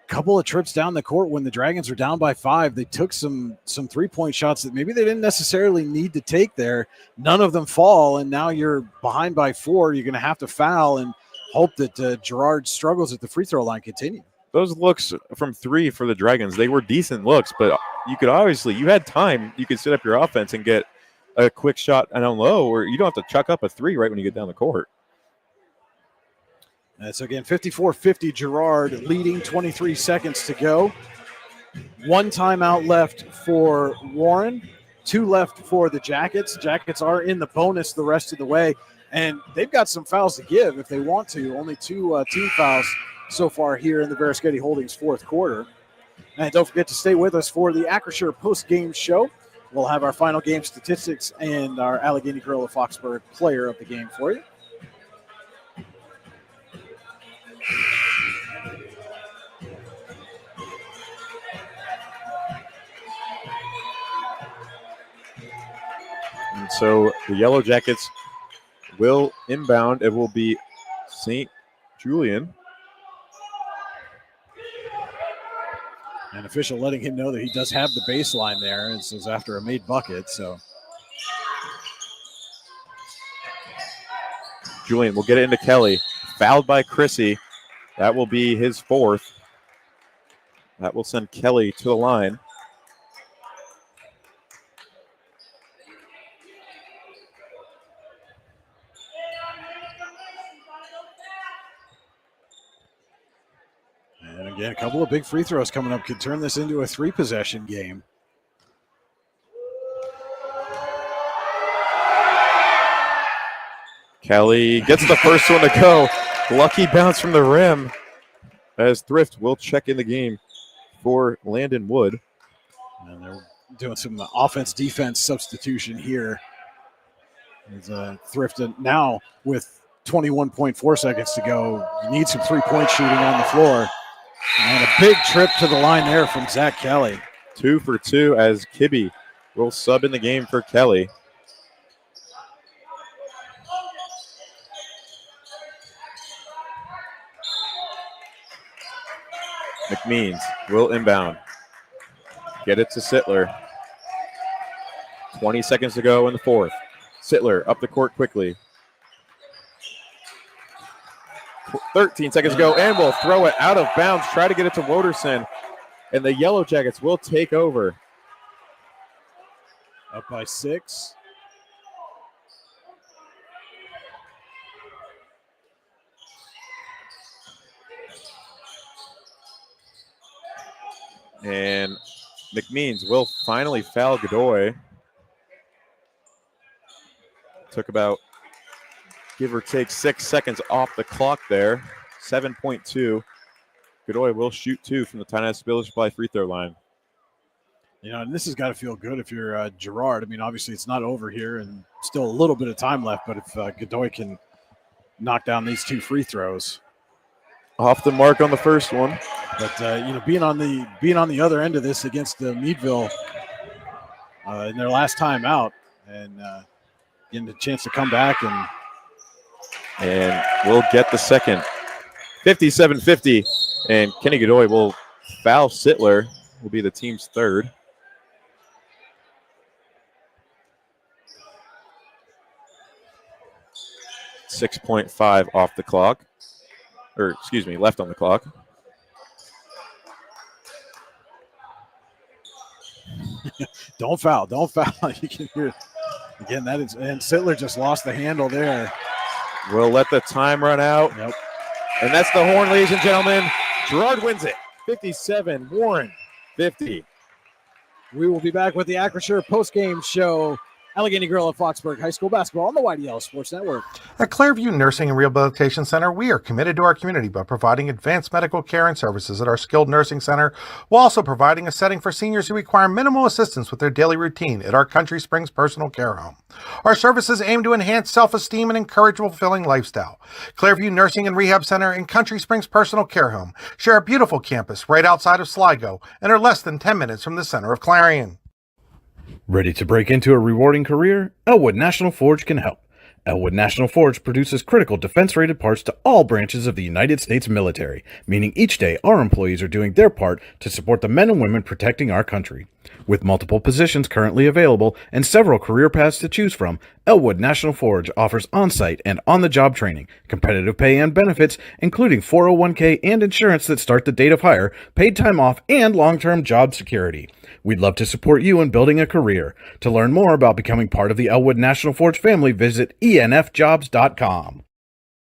a couple of trips down the court when the Dragons were down by 5. They took some three-point shots that maybe they didn't necessarily need to take there. None of them fall, and now you're behind by 4. You're going to have to foul and hope that Girard's struggles at the free throw line continue. Those looks from 3 for the Dragons, they were decent looks, but you could obviously, you had time. You could set up your offense and get a quick shot down low, or you don't have to chuck up a 3 right when you get down the court. So again, 54-50 Girard leading, 23 seconds to go. 1 timeout left for Warren, 2 left for the Jackets. Jackets are in the bonus the rest of the way, and they've got some fouls to give if they want to. Only 2 team fouls so far here in the Veriskety Holdings fourth quarter. And don't forget to stay with us for the Acrisure post-game show. We'll have our final game statistics and our Allegheny Gorilla Foxburg player of the game for you. And so the Yellow Jackets will inbound. It will be St. Julian. An official letting him know that he does have the baseline there. This is after a made bucket, so. Julian will get it into Kelly. Fouled by Chrissy. That will be his 4th. That will send Kelly to the line. And again, a couple of big free throws coming up could turn this into a 3-possession game. Kelly gets the first one to go. Lucky bounce from the rim as Thrift will check in the game for Landon Wood. And they're doing some offense-defense substitution here. As Thrift now with 21.4 seconds to go. You need some three-point shooting on the floor. And a big trip to the line there from Zach Kelly. 2 for 2 as Kibbe will sub in the game for Kelly. McMeans will inbound. Get it to Sittler. 20 seconds to go in the fourth. Sittler up the court quickly. 13 seconds to go, and will throw it out of bounds. Try to get it to Woderson, and the Yellow Jackets will take over. Up by 6. And McMeans will finally foul Godoy. Took about, give or take, 6 seconds off the clock there. 7.2. Godoy will shoot 2 from the Tinez Builder Supply free throw line. You know, and this has got to feel good if you're Girard. I mean, obviously it's not over here and still a little bit of time left, but if Godoy can knock down these 2 free throws. Off the mark on the first one. But, you know, being on the other end of this against Meadville in their last time out and getting a chance to come back and we'll get the second. 57-50, and Kenny Godoy will foul Sittler, will be the team's third. .5 off the clock, or excuse me, left on the clock. Don't foul. You can hear again. That is, and Sittler just lost the handle there. We'll let the time run out. Yep. And that's the horn, ladies and gentlemen. Girard wins it. 57, Warren 50. We will be back with the Acrisure postgame show. Allegheny Grill at Foxburg High School basketball on the YDL Sports Network. At Clairview Nursing and Rehabilitation Center, we are committed to our community by providing advanced medical care and services at our skilled nursing center, while also providing a setting for seniors who require minimal assistance with their daily routine at our Country Springs Personal Care Home. Our services aim to enhance self-esteem and encourage a fulfilling lifestyle. Clairview Nursing and Rehab Center and Country Springs Personal Care Home share a beautiful campus right outside of Sligo and are less than 10 minutes from the center of Clarion. Ready to break into a rewarding career? Elwood National Forge can help. Elwood National Forge produces critical defense-rated parts to all branches of the United States military, meaning each day our employees are doing their part to support the men and women protecting our country. With multiple positions currently available and several career paths to choose from, Elwood National Forge offers on-site and on-the-job training, competitive pay and benefits, including 401k and insurance that start the date of hire, paid time off, and long-term job security. We'd love to support you in building a career. To learn more about becoming part of the Elwood National Forge family, visit enfjobs.com.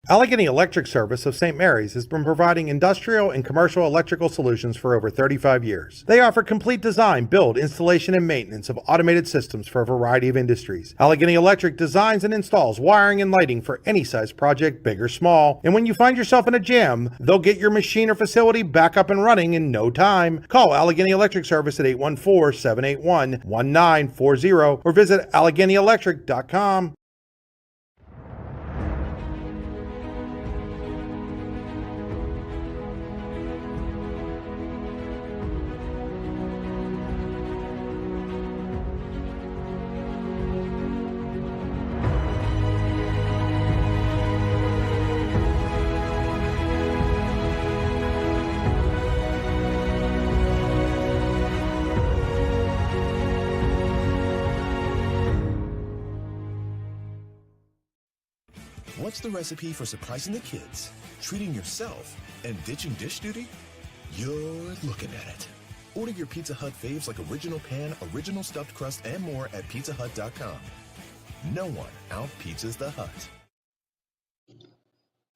Allegheny Electric Service of St. Mary's has been providing industrial and commercial electrical solutions for over 35 years. They offer complete design, build, installation, and maintenance of automated systems for a variety of industries. Allegheny Electric designs and installs wiring and lighting for any size project, big or small. And when you find yourself in a jam, they'll get your machine or facility back up and running in no time. Call Allegheny Electric Service at 814-781-1940 or visit AlleghenyElectric.com. What's the recipe for surprising the kids, treating yourself, and ditching dish duty? You're looking at it. Order your Pizza Hut faves like original pan, original stuffed crust, and more at pizzahut.com. No one out-pizzas the Hut.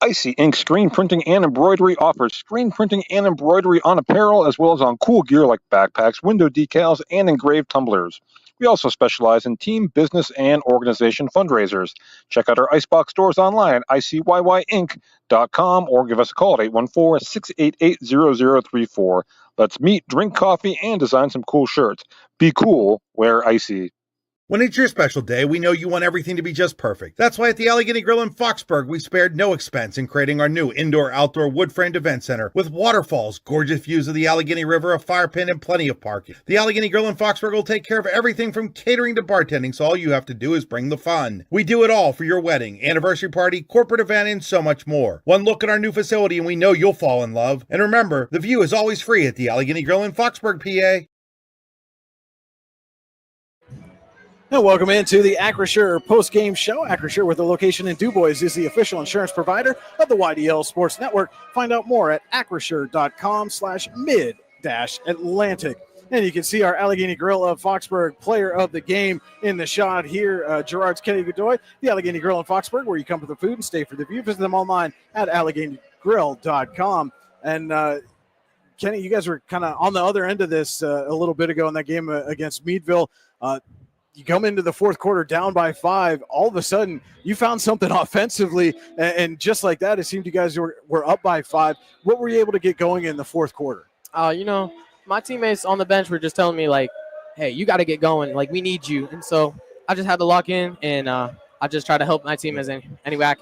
Icy Ink Screen Printing and Embroidery offers screen printing and embroidery on apparel as well as on cool gear like backpacks, window decals, and engraved tumblers. We also specialize in team, business, and organization fundraisers. Check out our Icebox stores online at icyyyinc.com or give us a call at 814-688-0034. Let's meet, drink coffee, and design some cool shirts. Be cool, wear Icy. When it's your special day, we know you want everything to be just perfect. That's why at the Allegheny Grill in Foxburg, we spared no expense in creating our new indoor-outdoor wood-framed event center with waterfalls, gorgeous views of the Allegheny River, a fire pit, and plenty of parking. The Allegheny Grill in Foxburg will take care of everything from catering to bartending, so all you have to do is bring the fun. We do it all for your wedding, anniversary party, corporate event, and so much more. One look at our new facility and we know you'll fall in love. And remember, the view is always free at the Allegheny Grill in Foxburg, PA. And welcome into the Acrisure post-game show. Acrisure, with a location in DuBois, is the official insurance provider of the YDL Sports Network. Find out more at acrisure.com/mid-Atlantic. And you can see our Allegheny Grill of Foxburg player of the game in the shot here. Girard's Kenny Godoy, the Allegheny Grill in Foxburg, where you come for the food and stay for the view. Visit them online at AlleghenyGrill.com. And Kenny, you guys were kind of on the other end of this a little bit ago in that game against Meadville. You come into the fourth quarter down by 5. All of a sudden, you found something offensively, and just like that, it seemed you guys were up by 5. What were you able to get going in the fourth quarter? My teammates on the bench were just telling me, like, hey, you got to get going. Like, we need you. And so I just had to lock in, and I just try to help my team as any way I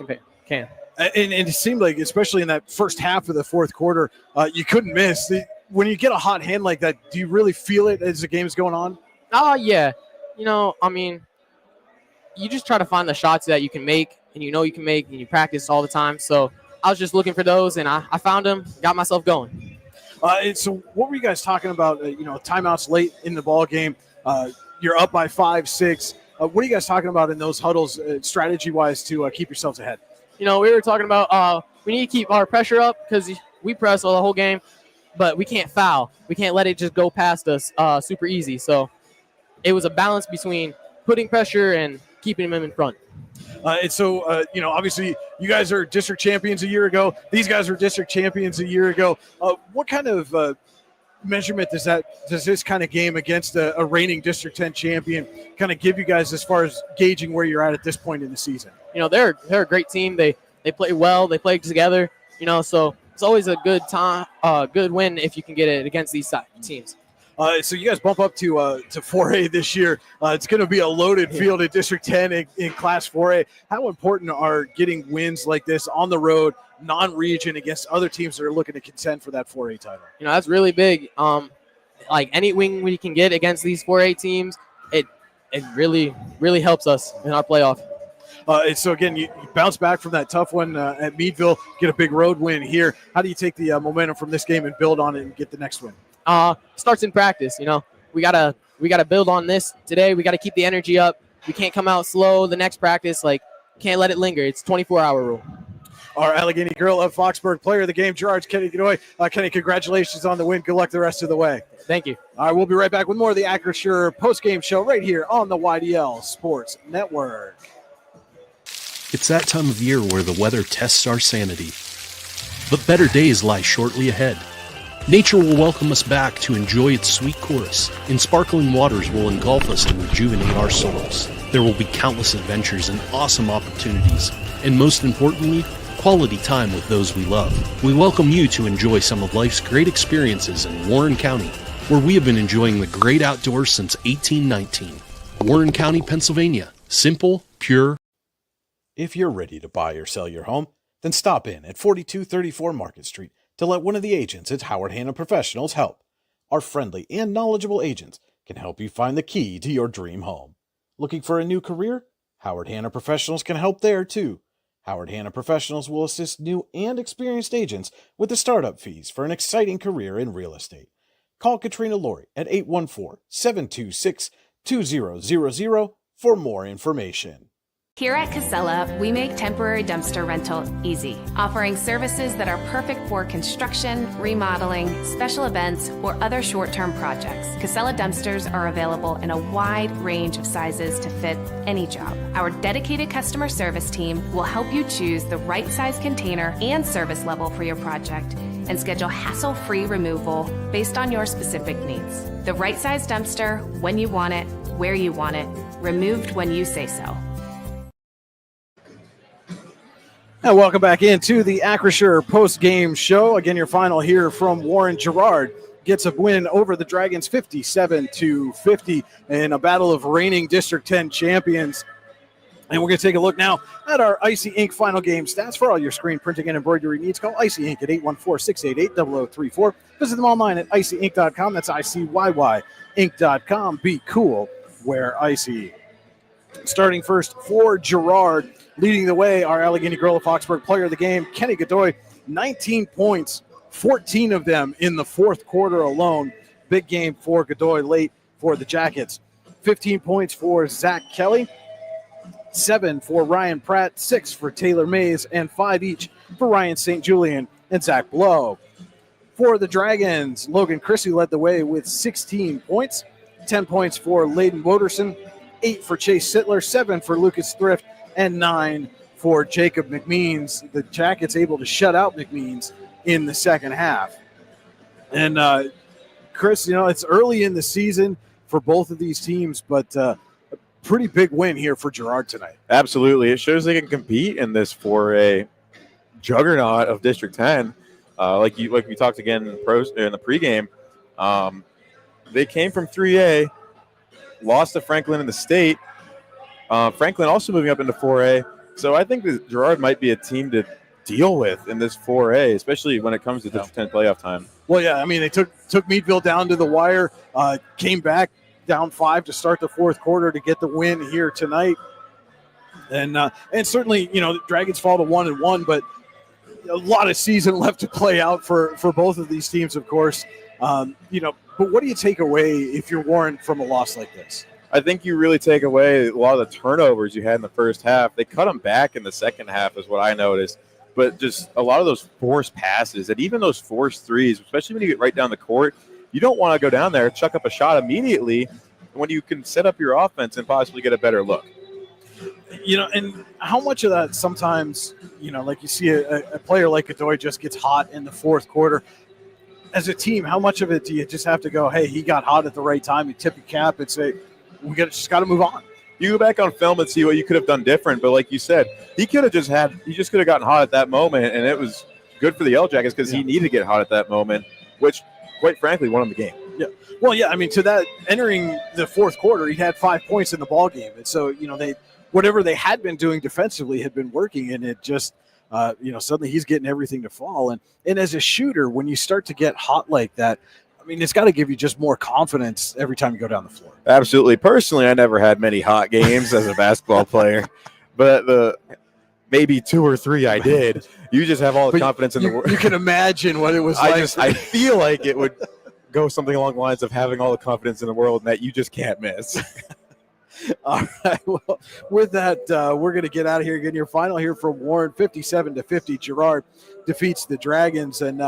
can. And it seemed like, especially in that first half of the fourth quarter, you couldn't miss. When you get a hot hand like that, do you really feel it as the game's going on? Oh, yeah. You just try to find the shots that you can make, and you can make, and you practice all the time. So I was just looking for those, and I found them, got myself going. So what were you guys talking about, timeouts late in the ball game? You're up by 5, 6. What are you guys talking about in those huddles strategy-wise to keep yourselves ahead? We were talking about we need to keep our pressure up because we press all the whole game, but we can't foul. We can't let it just go past us super easy. So it was a balance between putting pressure and keeping them in front. Obviously you guys are district champions a year ago. These guys were district champions a year ago. What kind of measurement does this kind of game against a reigning District 10 champion kind of give you guys as far as gauging where you're at this point in the season? They're a great team. They play well. They play together. So it's always a good win if you can get it against these teams. So you guys bump up to 4A this year. It's going to be a loaded field at District 10 in Class 4A. How important are getting wins like this on the road, non-region, against other teams that are looking to contend for that 4A title? That's really big. Like any win we can get against these 4A teams, it really, really helps us in our playoff. So, again, you bounce back from that tough one at Meadville, get a big road win here. How do you take the momentum from this game and build on it and get the next win? Starts in practice. We gotta build on this today. We gotta keep the energy up. We can't come out slow the next practice. Can't let it linger. It's 24-hour rule. Our Allegheny Girl of Foxburg player of the game, Girard Kenny Godoy. Kenny, congratulations on the win. Good luck the rest of the way. Thank you. All right, we'll be right back with more of the Acrisure post-game show right here on the YDL Sports Network. It's that time of year where the weather tests our sanity. But better days lie shortly ahead. Nature will welcome us back to enjoy its sweet chorus, and sparkling waters will engulf us and rejuvenate our souls. There will be countless adventures and awesome opportunities, and most importantly, quality time with those we love. We welcome you to enjoy some of life's great experiences in Warren County, where we have been enjoying the great outdoors since 1819. Warren County, Pennsylvania. Simple, pure. If you're ready to buy or sell your home, then stop in at 4234 Market Street to let one of the agents at Howard Hanna Professionals help. Our friendly and knowledgeable agents can help you find the key to your dream home. Looking for a new career? Howard Hanna Professionals can help there too. Howard Hanna Professionals will assist new and experienced agents with the startup fees for an exciting career in real estate. Call Katrina Laurie at 814-726-2000 for more information. Here at Casella, we make temporary dumpster rental easy, offering services that are perfect for construction, remodeling, special events, or other short-term projects. Casella dumpsters are available in a wide range of sizes to fit any job. Our dedicated customer service team will help you choose the right size container and service level for your project and schedule hassle-free removal based on your specific needs. The right size dumpster, when you want it, where you want it, removed when you say so. And welcome back into the Acrisure post-game show. Again, your final here from Warren. Girard gets a win over the Dragons 57-50 in a battle of reigning District 10 champions. And we're going to take a look now at our Icy Ink final game stats for all your screen printing and embroidery needs. Call Icy Ink at 814-688-0034. Visit them online at icyink.com. That's ICYY ink.com. Be cool. Wear icy. Starting first for Girard, leading the way, our Allegheny Girl of Foxburg player of the game, Kenny Godoy, 19 points, 14 of them in the fourth quarter alone. Big game for Godoy late for the Jackets. 15 points for Zach Kelly, 7 for Ryan Pratt, 6 for Taylor Mays, and 5 each for Ryan St. Julian and Zach Blow. For the Dragons, Logan Chrissy led the way with 16 points, 10 points for Layden Woderson, 8 for Chase Sittler, 7 for Lucas Thrift, and 9 for Jacob McMeans. The Jackets able to shut out McMeans in the second half. And Chris, it's early in the season for both of these teams, but a pretty big win here for Girard tonight. Absolutely. It shows they can compete in this 4A juggernaut of District 10. Like we talked again in the pregame, they came from 3A, lost to Franklin in the state. Franklin also moving up into 4A. So I think that Girard might be a team to deal with in this 4A, especially when it comes to District 10 playoff time. Well, yeah, I mean, they took Meadville down to the wire, came back down 5 to start the fourth quarter to get the win here tonight. And certainly, the Dragons fall to 1-1, but a lot of season left to play out for both of these teams, of course. But what do you take away if you're Warren from a loss like this? I think you really take away a lot of the turnovers you had in the first half. They cut them back in the second half is what I noticed. But just a lot of those forced passes and even those forced threes, especially when you get right down the court, you don't want to go down there, chuck up a shot immediately when you can set up your offense and possibly get a better look. And how much of that sometimes, like you see a player like Godoy just gets hot in the fourth quarter. As a team, how much of it do you just have to go, hey, he got hot at the right time, you tip your cap and say, just got to move on? You go back on film and see what you could have done different. But like you said, he could have just gotten hot at that moment, and it was good for the Yellow Jackets because he needed to get hot at that moment, which, quite frankly, won him the game. Yeah. Well, yeah, I mean, to that, entering the fourth quarter, he had 5 points in the ball game. And so, whatever they had been doing defensively had been working, and it just, suddenly he's getting everything to fall. And as a shooter, when you start to get hot like that, I mean, it's got to give you just more confidence every time you go down the floor. Absolutely. Personally, I never had many hot games as a basketball player, but the maybe 2 or 3 I did. You just have all the confidence in the world. You can imagine what it was like. I feel like it would go something along the lines of having all the confidence in the world and that you just can't miss. All right. Well, with that, we're going to get out of here. Getting your final here from Warren, 57-50. Girard defeats the Dragons. And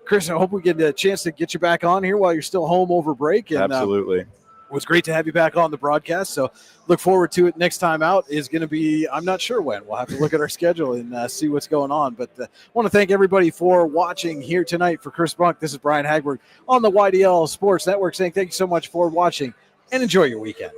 Chris, I hope we get a chance to get you back on here while you're still home over break. And, absolutely. It was great to have you back on the broadcast. So look forward to it. Next time out is going to be, I'm not sure when. We'll have to look at our schedule and see what's going on. But I want to thank everybody for watching here tonight. For Chris Bunk, this is Brian Hagberg on the YDL Sports Network saying thank you so much for watching and enjoy your weekend.